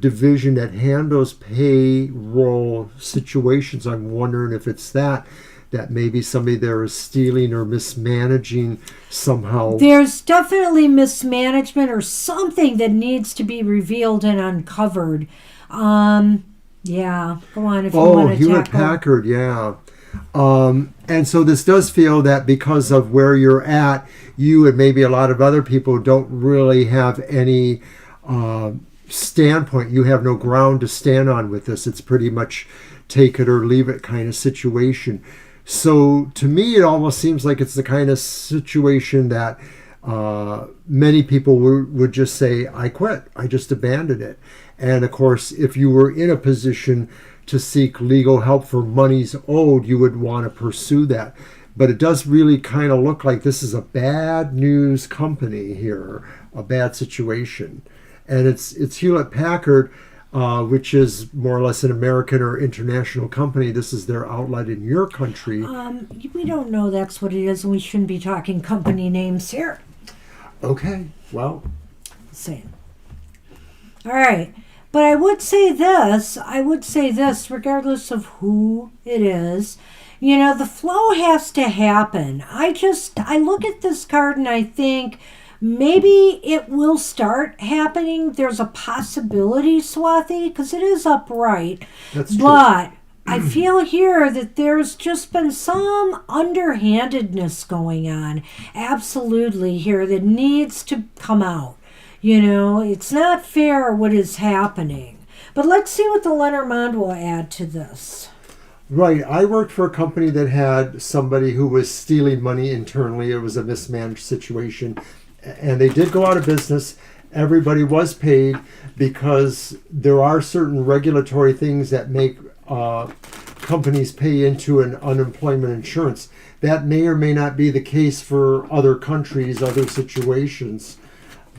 division that handles payroll situations, I'm wondering if it's that maybe somebody there is stealing or mismanaging somehow. There's definitely mismanagement or something that needs to be revealed and uncovered. Yeah, go on if you want to Hewlett Packard, yeah. And so this does feel that because of where you're at, you and maybe a lot of other people don't really have any standpoint. You have no ground to stand on with this. It's pretty much take it or leave it kind of situation. So to me, it almost seems like it's the kind of situation that many people would just say, I quit. I just abandoned it. And of course, if you were in a position to seek legal help for monies owed, you would want to pursue that. But it does really kind of look like this is a bad news company here, a bad situation. And it's Hewlett Packard, which is more or less an American or international company. This is their outlet in your country. We don't know that's what it is, and we shouldn't be talking company names here. Okay, well. Same. All right. But I would say this, regardless of who it is, the flow has to happen. I look at this card and I think maybe it will start happening. There's a possibility, Swathi, because it is upright. That's true. But I feel here that there's just been some underhandedness going on, absolutely, here that needs to come out. It's not fair what is happening. But let's see what the Lenormand will add to this. Right. I worked for a company that had somebody who was stealing money internally. It was a mismanaged situation. And they did go out of business. Everybody was paid because there are certain regulatory things that make companies pay into an unemployment insurance. That may or may not be the case for other countries, other situations.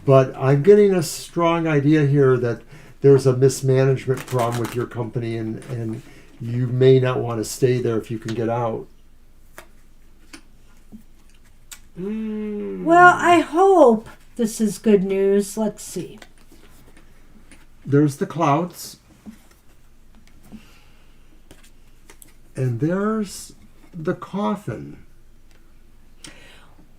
But I'm getting a strong idea here that there's a mismanagement problem with your company, and you may not want to stay there if you can get out. Well, I hope this is good news. Let's see. There's the clouds. And there's the coffin.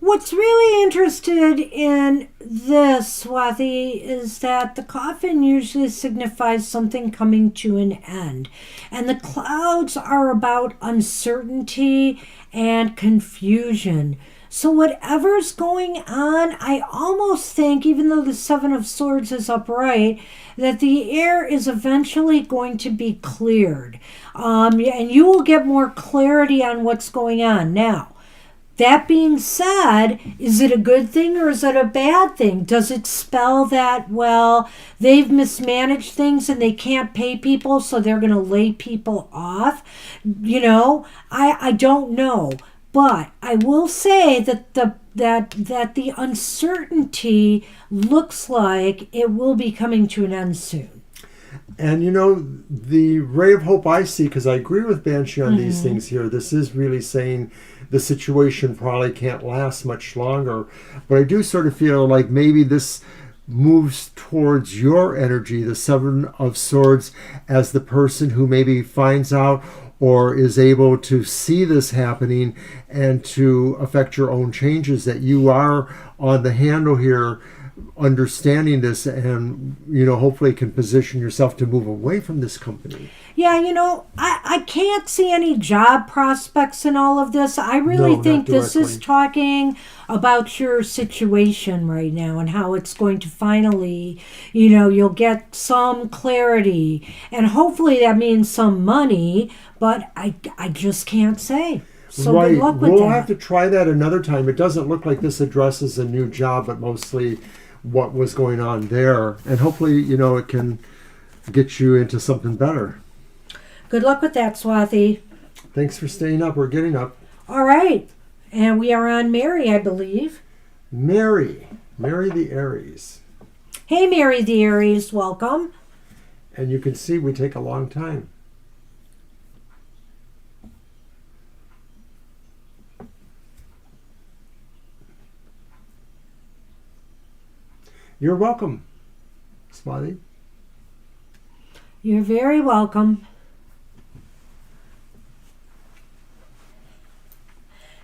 What's really interested in this, Swathi, is that the coffin usually signifies something coming to an end. And the clouds are about uncertainty and confusion. So whatever's going on, I almost think, even though the Seven of Swords is upright, that the air is eventually going to be cleared. And you will get more clarity on what's going on. Now, that being said, is it a good thing or is it a bad thing? Does it spell that, well, they've mismanaged things and they can't pay people, so they're going to lay people off? I don't know. But I will say that the uncertainty looks like it will be coming to an end soon. And the ray of hope I see, because I agree with Banshee on these things here, this is really saying the situation probably can't last much longer. But I do sort of feel like maybe this moves towards your energy, the Seven of Swords, as the person who maybe finds out or is able to see this happening and to affect your own changes, that you are on the handle here understanding this, and hopefully can position yourself to move away from this company. Yeah, I can't see any job prospects in all of this. I really No, think not this is directly. talking about your situation right now and how it's going to finally, you'll get some clarity. And hopefully that means some money, but I just can't say. So Right. good luck with We'll that. have to try that another time. It doesn't look like this addresses a new job, but mostly what was going on there. And hopefully, it can get you into something better. Good luck with that, Swati. Thanks for staying up or getting up. All right. And we are on Mary, I believe. Mary the Aries. Hey, Mary the Aries, welcome. And you can see we take a long time. You're welcome, Swati. You're very welcome.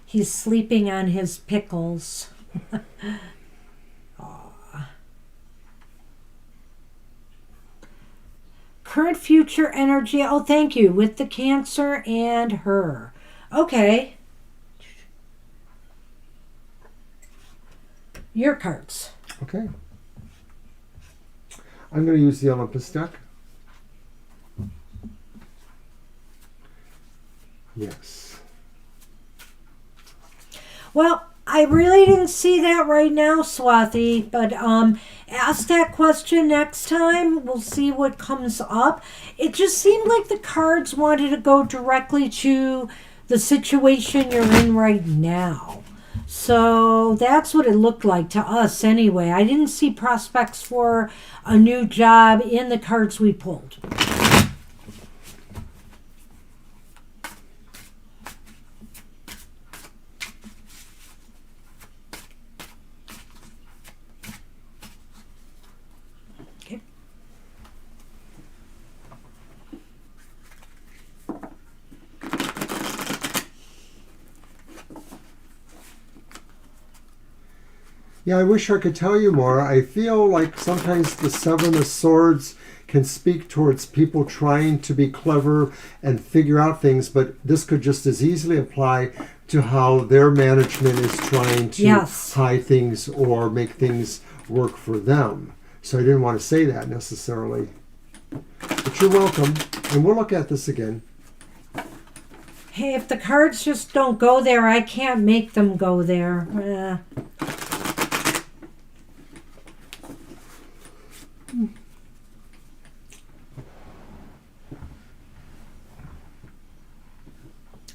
He's sleeping on his pickles. Aw. Current future energy. Oh, thank you. With the Cancer and her. Okay. Your cards. Okay. I'm going to use the Olympus deck. Yes. Well, I really didn't see that right now, Swati, but ask that question next time. We'll see what comes up. It just seemed like the cards wanted to go directly to the situation you're in right now. So that's what it looked like to us anyway. I didn't see prospects for a new job in the cards we pulled. Yeah, I wish I could tell you more. I feel like sometimes the Seven of Swords can speak towards people trying to be clever and figure out things, but this could just as easily apply to how their management is trying to Yes. hide things or make things work for them. So I didn't want to say that necessarily. But you're welcome. And we'll look at this again. Hey, if the cards just don't go there, I can't make them go there.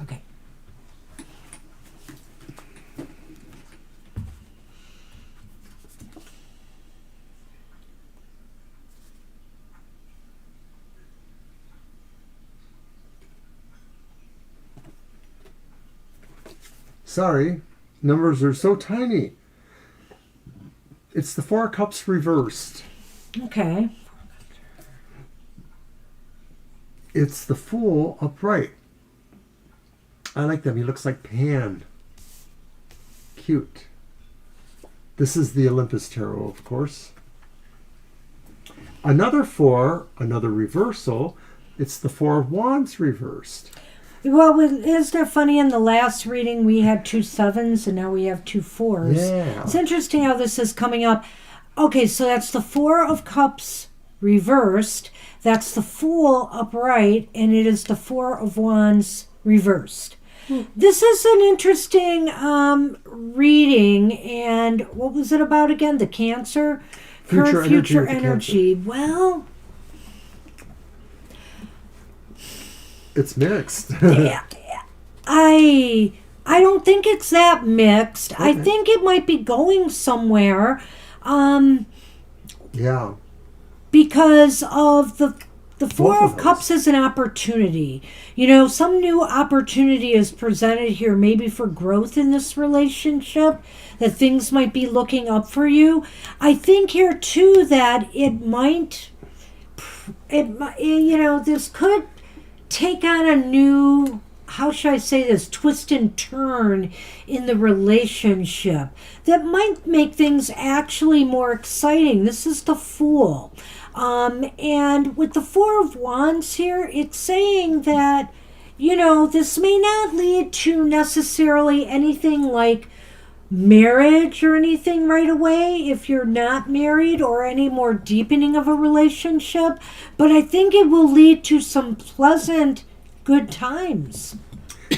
Okay. Sorry, numbers are so tiny. It's the Four of Cups reversed. Okay. It's the Fool upright. I like them. He looks like Pan. Cute. This is the Olympus Tarot, of course. Another four, another reversal. It's the Four of Wands reversed. Well, isn't it funny? In the last reading, we had 2 7s, and now we have 2 4s. Yeah. It's interesting how this is coming up. Okay, so that's the Four of Cups reversed. That's the Fool upright, and it is the Four of Wands reversed. This is an interesting reading, and what was it about again? The Cancer? Current future energy. Well, it's mixed. yeah, I don't think it's that mixed. I Okay. think it might be going somewhere Yeah. because of the Four Both of of Cups is an opportunity. You know, some new opportunity is presented here, maybe for growth in this relationship, that things might be looking up for you. I think here too that this could take on a new, how should I say this, twist and turn in the relationship that might make things actually more exciting. This is the Fool. And with the Four of Wands here, it's saying that, this may not lead to necessarily anything like marriage or anything right away if you're not married, or any more deepening of a relationship, but I think it will lead to some pleasant, good times.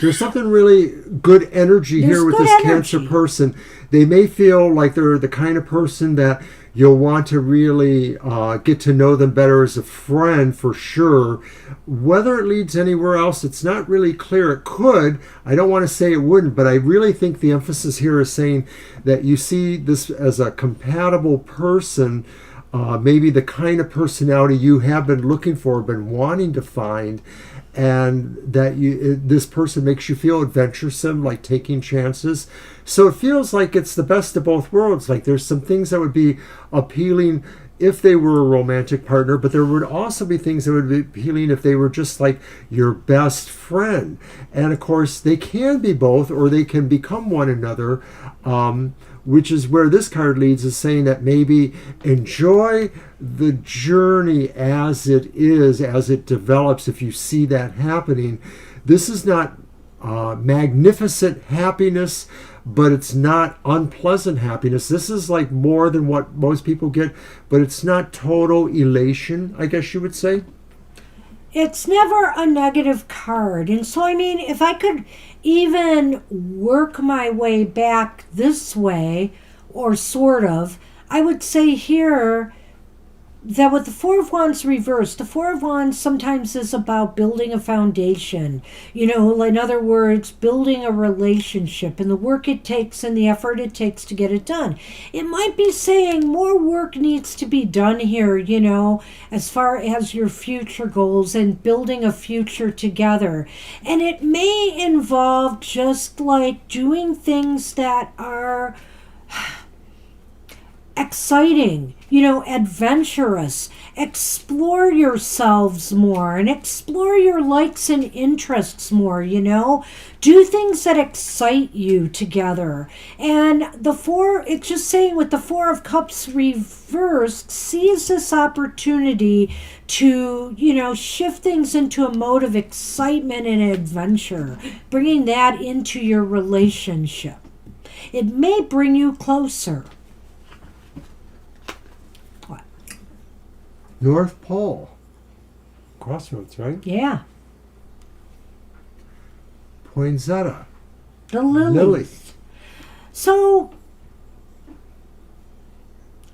There's something really good energy here with this Cancer person. They may feel like they're the kind of person that you'll want to really get to know them better as a friend, for sure. Whether it leads anywhere else, it's not really clear. It could. I don't want to say it wouldn't, but I really think the emphasis here is saying that you see this as a compatible person, maybe the kind of personality you have been looking for, been wanting to find, and that this person makes you feel adventuresome, like taking chances. So it feels like it's the best of both worlds. Like there's some things that would be appealing if they were a romantic partner, but there would also be things that would be appealing if they were just like your best friend. And of course, they can be both, or they can become one another, which is where this card leads, is saying that maybe enjoy the journey as it is, as it develops, if you see that happening. This is not magnificent happiness, but it's not unpleasant happiness. This is like more than what most people get, but it's not total elation, I guess you would say. It's never a negative card. And so, I mean, if I could even work my way back this way, or sort of, I would say here that with the Four of Wands reversed, the Four of Wands sometimes is about building a foundation. In other words, building a relationship and the work it takes and the effort it takes to get it done. It might be saying more work needs to be done here, as far as your future goals and building a future together. And it may involve just like doing things that are exciting, adventurous. Explore yourselves more and explore your likes and interests more, Do things that excite you together. And it's just saying with the Four of Cups reversed, seize this opportunity to, shift things into a mode of excitement and adventure, bringing that into your relationship. It may bring you closer. North Pole. Crossroads, right? Yeah. Poinsettia. The lilies. So,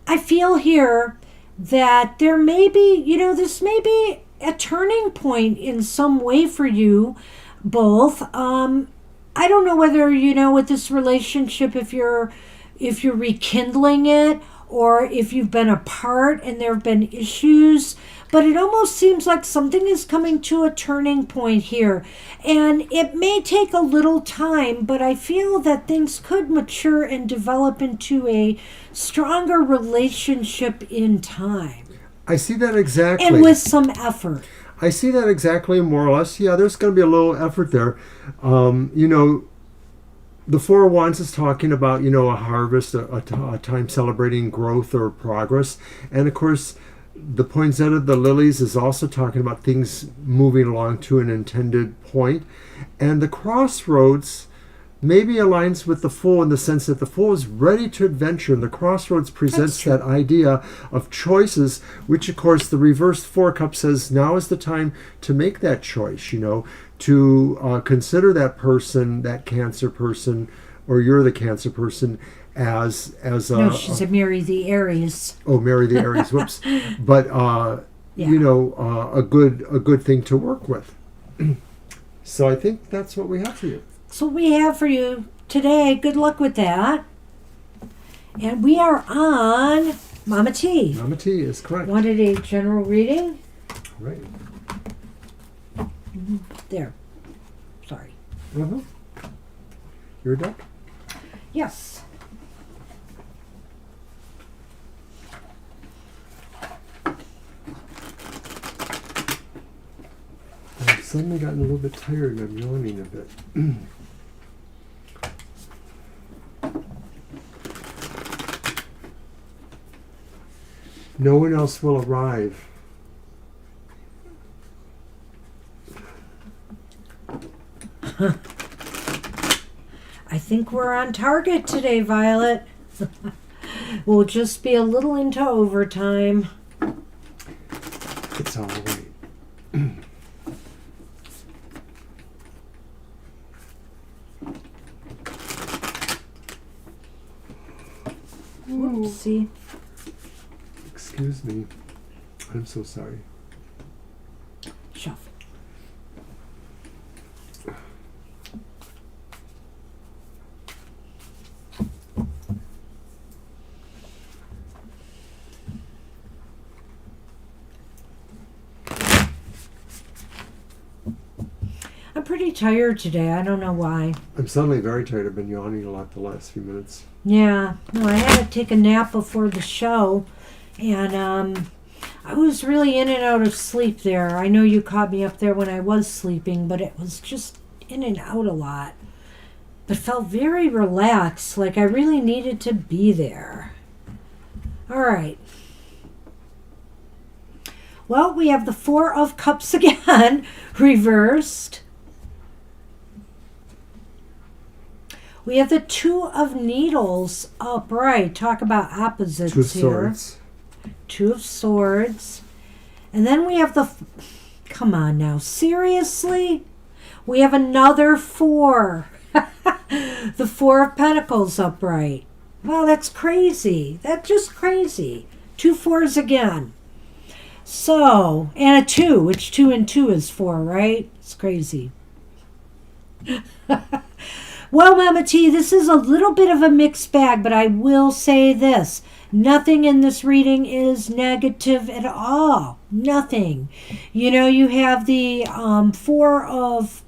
I feel here that there may be, this may be a turning point in some way for you both. I don't know whether, with this relationship, if you're rekindling it, or if you've been apart and there have been issues, but it almost seems like something is coming to a turning point here. And it may take a little time, but I feel that things could mature and develop into a stronger relationship in time. I see that exactly. And with some effort. I see that exactly, more or less. Yeah, there's going to be a little effort there. The Four of Wands is talking about, a harvest, a time celebrating growth or progress. And of course, the poinsettia, the lilies, is also talking about things moving along to an intended point. And the crossroads maybe aligns with the Fool in the sense that the Fool is ready to adventure. And the crossroads presents that idea of choices, which of course the reversed Four Cups says now is the time to make that choice, to consider that person, that Cancer person, or you're the Cancer person, as a... No, she said marry the Aries. Oh, marry the Aries, whoops. But, a good thing to work with. So I think that's what we have for you. So we have for you today. Good luck with that. And we are on Mama T. Mama T is correct. Wanted a general reading? Right. There. Sorry. Uh-huh. Your deck? Yes. suddenly gotten a little bit tired and I'm yawning a bit. No one else will arrive. I think we're on target today, Violet. We'll just be a little into overtime. It's all right. Whoopsie. Excuse me. I'm so sorry. Shuffle. I'm pretty tired today. I don't know why. I'm suddenly very tired. I've been yawning a lot the last few minutes. Yeah. No, I had to take a nap before the show. And I was really in and out of sleep there. I know you caught me up there when I was sleeping, but it was just in and out a lot. But felt very relaxed, like I really needed to be there. All right. Well, we have the Four of Cups again, reversed. We have the Two of Needles upright. Talk about opposites Two of here. Swords. Two of Swords. And then we have the... Come on now. Seriously? We have another four. The Four of Pentacles upright. Wow, that's crazy. That's just crazy. Two fours again. So, and a two, which 2 and 2 is 4, right? It's crazy. Well, Mama T, this is a little bit of a mixed bag, but I will say this. Nothing in this reading is negative at all. Nothing. You know, you have the Four of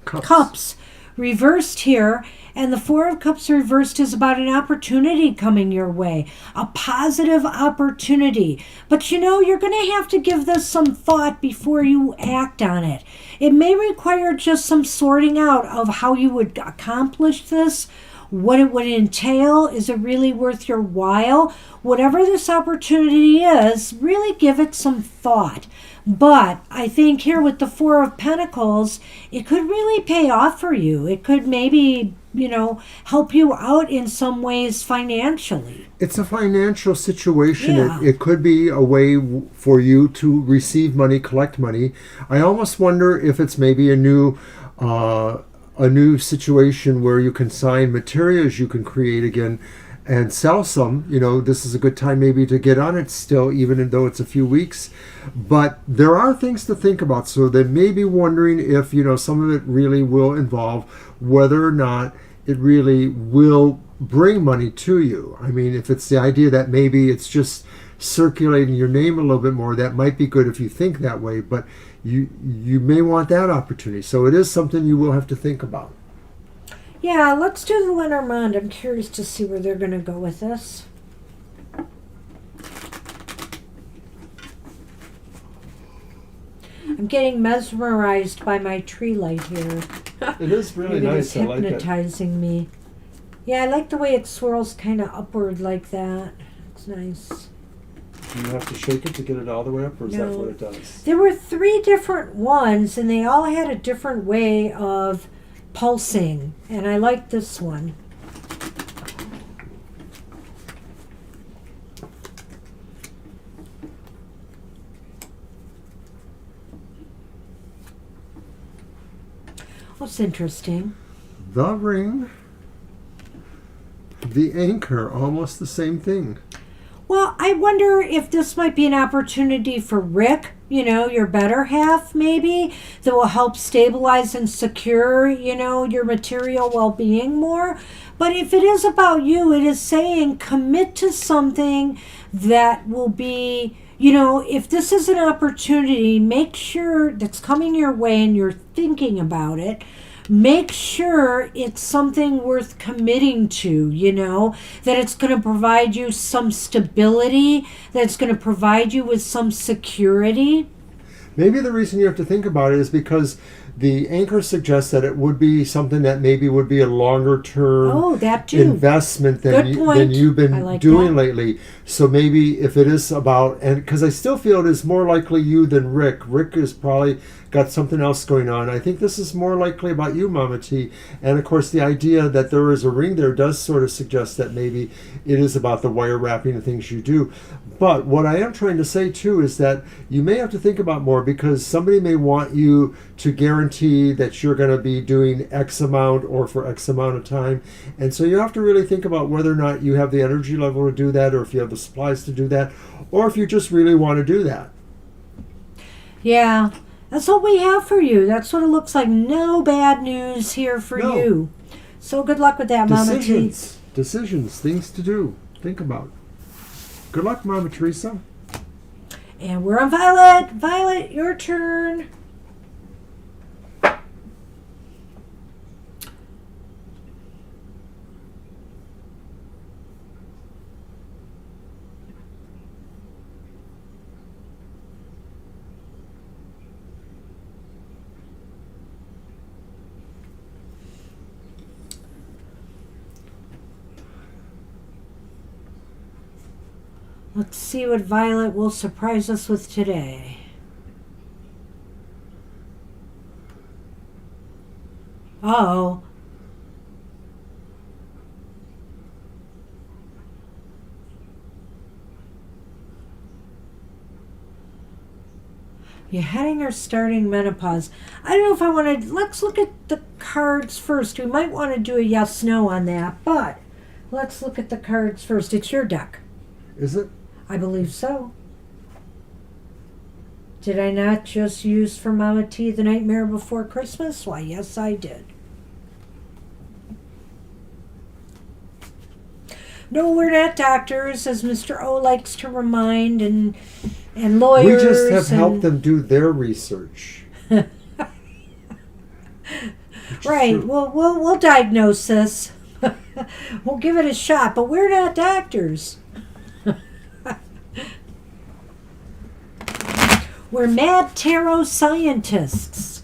Cups reversed here, and the Four of Cups reversed is about an opportunity coming your way, a positive opportunity. But you know, you're going to have to give this some thought before you act on it. It may require just some sorting out of how you would accomplish this, what it would entail. Is it really worth your while? Whatever this opportunity is, really give it some thought. But I think here with the Four of Pentacles, it could really pay off for you. It could maybe, you know, help you out in some ways financially. It's a financial situation. Yeah. It could be a way for you to receive money, collect money. I almost wonder if it's maybe a new situation where you can sign materials you can create again and sell some. You know, this is a good time maybe to get on it still, even though it's a few weeks. But there are things to think about. So they may be wondering if, you know, some of it really will involve whether or not it really will bring money to you. I mean, if it's the idea that maybe it's just circulating your name a little bit more, that might be good if you think that way. But you may want that opportunity. So it is something you will have to think about. Yeah, let's do the Lenormand. I'm curious to see where they're going to go with this. I'm getting mesmerized by my tree light here. It is really Maybe nice. it's I like it. hypnotizing me. Yeah, I like the way it swirls kind of upward like that. It's nice. Do you have to shake it to get it all the way up, or is that No. what it does? There were 3 different ones, and they all had a different way of pulsing, and I like this one. What's interesting? The ring, the anchor, almost the same thing. Well, I wonder if this might be an opportunity for Rick, you know, your better half maybe, that will help stabilize and secure, you know, your material well-being more. But if it is about you, it is saying commit to something that will be, you know, if this is an opportunity, make sure that's coming your way and you're thinking about it. Make sure it's something worth committing to, you know, that it's going to provide you some stability, that it's going to provide you with some security. Maybe the reason you have to think about it is because the anchor suggests that it would be something that maybe would be a longer term that too. investment Good than point. you've I been like doing that. lately. So maybe if it is about, and because I still feel it is more likely you than Rick. Rick has probably got something else going on. I think this is more likely about you, Mama T. And of course, the idea that there is a ring there does sort of suggest that maybe it is about the wire wrapping and things you do. But what I am trying to say too is that you may have to think about more, because somebody may want you to guarantee that you're going to be doing X amount or for X amount of time. And so you have to really think about whether or not you have the energy level to do that, or if you have the supplies to do that, or if you just really want to do that. Yeah, that's what we have for you. That's what it looks like. No bad news here for No. you. So good luck with that, Mama T. Decisions, things to do. Think about. Good luck, Mama Teresa. And we're on Violet. Violet, your turn. Let's see what Violet will surprise us with today. Uh-oh. You're heading or starting menopause. I don't know if I want to... Let's look at the cards first. We might want to do a yes-no on that, but let's look at the cards first. It's your deck. Is it? I believe so. Did I not just use for Mama T the Nightmare Before Christmas? Why, yes, I did. No, we're not doctors, as Mr. O likes to remind, and lawyers. We just have and... helped them do their research. Right. We'll diagnose this. We'll give it a shot, but we're not doctors. We're mad tarot scientists.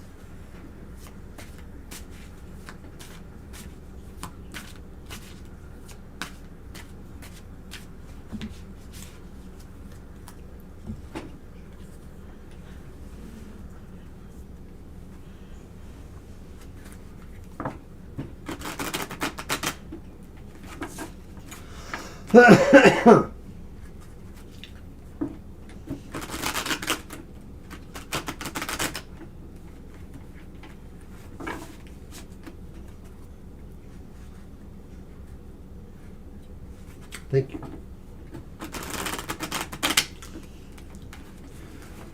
Thank you.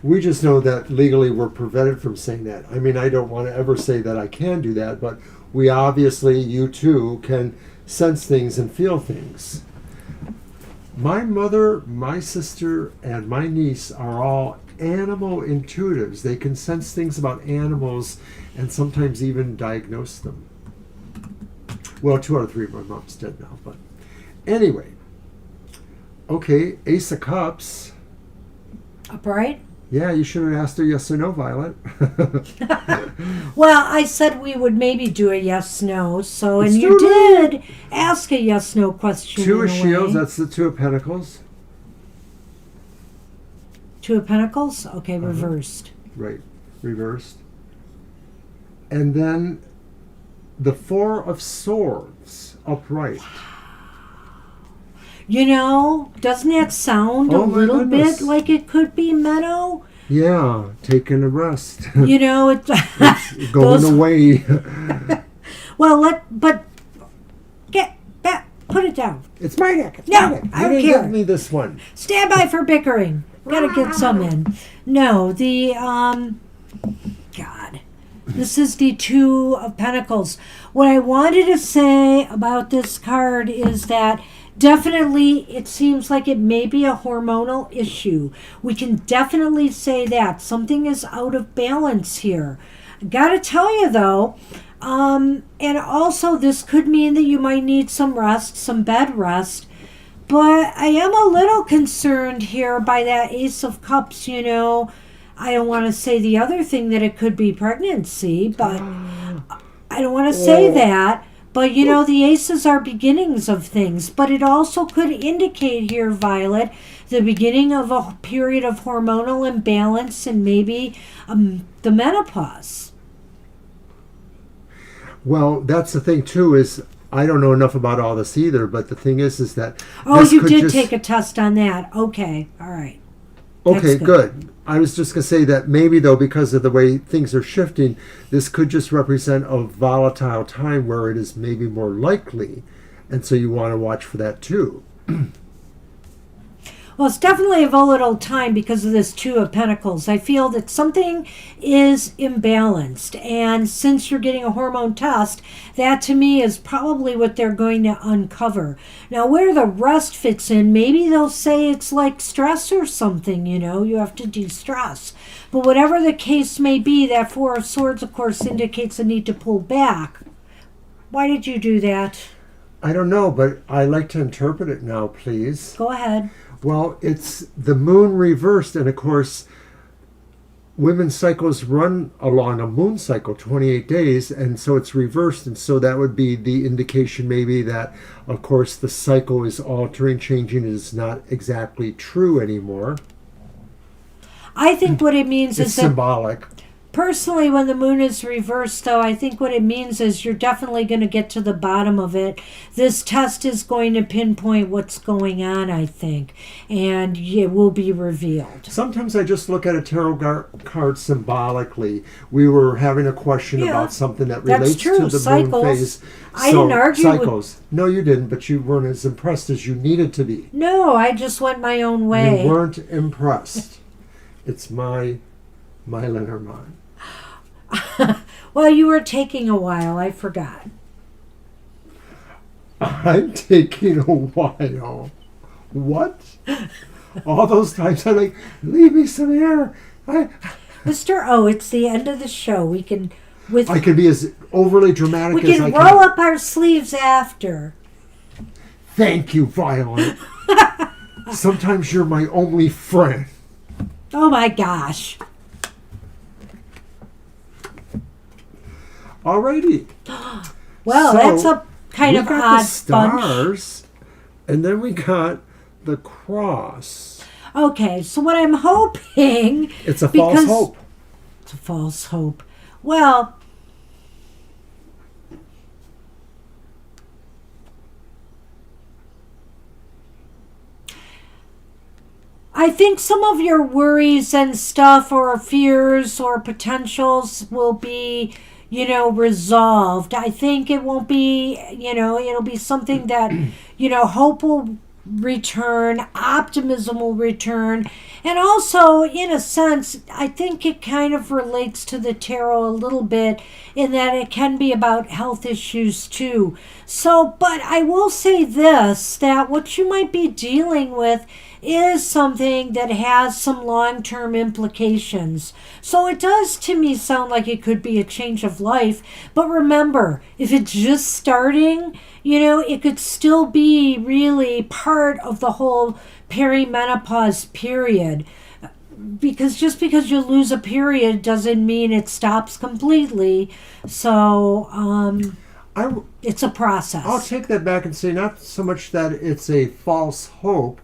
We just know that legally we're prevented from saying that. I mean, I don't want to ever say that I can do that, but we obviously, you too, can sense things and feel things. My mother, my sister, and my niece are all animal intuitives. They can sense things about animals and sometimes even diagnose them. Well, 2 out of 3 of my mom's dead now, but anyway. Okay, Ace of Cups. Upright? Yeah, you should have asked her yes or no, Violet. Well, I said we would maybe do a yes-no, so, and Let's you do it. did ask a yes-no question. 2 of in a Shields, way. that's the 2 of Pentacles. 2 of Pentacles? Okay, reversed. Right, reversed. And then the 4 of Swords, upright. You know, doesn't that sound Oh a my little goodness. bit like it could be Meadow? Yeah, taking a rest. You know, it's Going away. but get back, put it down. It's my deck. It's No, my deck. I You don't didn't care. give me this one. Stand by for bickering. Gotta get some in. No, the God. This is the 2 of Pentacles. What I wanted to say about this card is that definitely it seems like it may be a hormonal issue. We can definitely say that. Something is out of balance here. Gotta tell you though, and also this could mean that you might need some rest, some bed rest. But I am a little concerned here by that Ace of Cups, you know. I don't want to say the other thing that it could be pregnancy, but I don't want to say that. But, you know, the aces are beginnings of things. But it also could indicate here, Violet, the beginning of a period of hormonal imbalance and maybe the menopause. Well, that's the thing, too, is I don't know enough about all this either, but the thing is that... Oh, you did take a test on that. Okay, all right. Okay, good. I was just going to say that maybe, though, because of the way things are shifting, this could just represent a volatile time where it is maybe more likely. And so you want to watch for that, too. Well, it's definitely a volatile time because of this Two of Pentacles. I feel that something is imbalanced. And since you're getting a hormone test, that to me is probably what they're going to uncover. Now, where the rest fits in, maybe they'll say it's like stress or something, you know, you have to de-stress. But whatever the case may be, that Four of Swords, of course, indicates a need to pull back. Why did you do that? I don't know, but I like to interpret it now, please. Go ahead. Well, it's the moon reversed, and of course, women's cycles run along a moon cycle, 28 days, and so it's reversed, and so that would be the indication maybe that, of course, the cycle is altering, changing, is not exactly true anymore. I think what it means It's is that... symbolic. Personally, when the moon is reversed, though, I think what it means is you're definitely going to get to the bottom of it. This test is going to pinpoint what's going on, I think, and it will be revealed. Sometimes I just look at a tarot card symbolically. We were having a question about something that relates to the moon phase. I didn't argue cycles. No, you didn't, but you weren't as impressed as you needed to be. No, I just went my own way. You weren't impressed. It's my Lenormand. Well, you were taking a while. I forgot. I'm taking a while. What? All those times I'm like, leave me some air. Mr. O, it's the end of the show. I can be as overly dramatic as I can. We can roll up our sleeves after. Thank you, Violet. Sometimes you're my only friend. Oh my gosh. Alrighty. Well, so that's a kind of got odd the stars, bunch. And then we got the cross. Okay, so what I'm hoping... It's a false hope. It's a false hope. Well... I think some of your worries and stuff or fears or potentials will be, you know, resolved. I think it won't be, you know, it'll be something that, you know, hope will return, optimism will return. And also, in a sense, I think it kind of relates to the tarot a little bit in that it can be about health issues too. So, but I will say this, that what you might be dealing with is something that has some long-term implications. So it does to me sound like it could be a change of life. But remember, if it's just starting, you know, it could still be really part of the whole perimenopause period. Because just because you lose a period doesn't mean it stops completely. So it's a process. I'll take that back and say not so much that it's a false hope,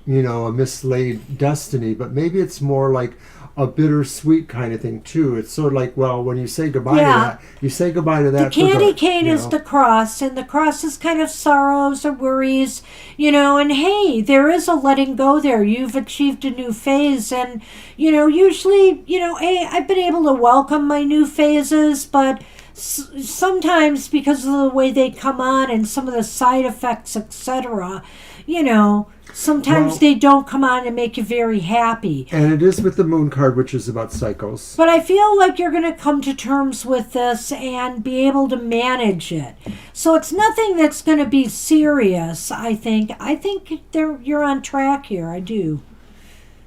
you know, a mislaid destiny, but maybe it's more like a bittersweet kind of thing too. It's sort of like, well, when you say goodbye to that, you say goodbye to that. The candy for cane is the cross, and the cross is kind of sorrows or worries, you know, and hey, there is a letting go there. You've achieved a new phase, and, you know, usually, you know, hey, I've been able to welcome my new phases, but sometimes because of the way they come on and some of the side effects, etc., you know, sometimes they don't come on and make you very happy. And it is with the moon card, which is about cycles. But I feel like you're going to come to terms with this and be able to manage it. So it's nothing that's going to be serious, I think. I think you're on track here. I do.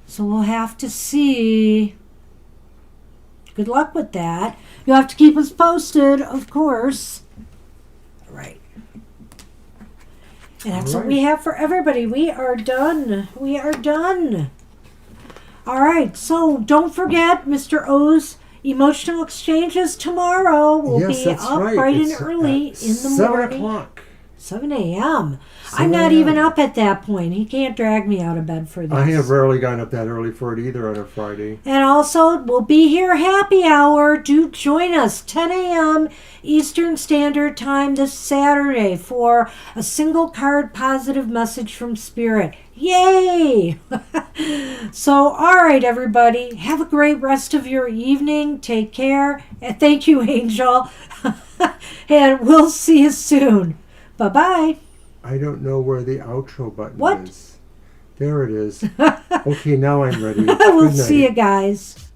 So we'll have to see. Good luck with that. You'll have to keep us posted, of course. All right. And that's what we have for everybody. We are done. We are done. All right, so don't forget Mr. O's emotional exchanges tomorrow. We'll Yes, be that's up right. bright It's and early at in the 7 morning. o'clock. 7 a.m. 7 I'm not even a.m.. up at that point. He can't drag me out of bed for this. I have rarely gotten up that early for it either on a Friday. And also, we'll be here happy hour. Do join us 10 a.m. Eastern Standard Time this Saturday for a single card positive message from Spirit. Yay! So, all right, everybody. Have a great rest of your evening. Take care. And thank you, Angel. And we'll see you soon. Bye-bye. I don't know where the outro button What? is. There it is. Okay, now I'm ready. We'll Good night. see you guys.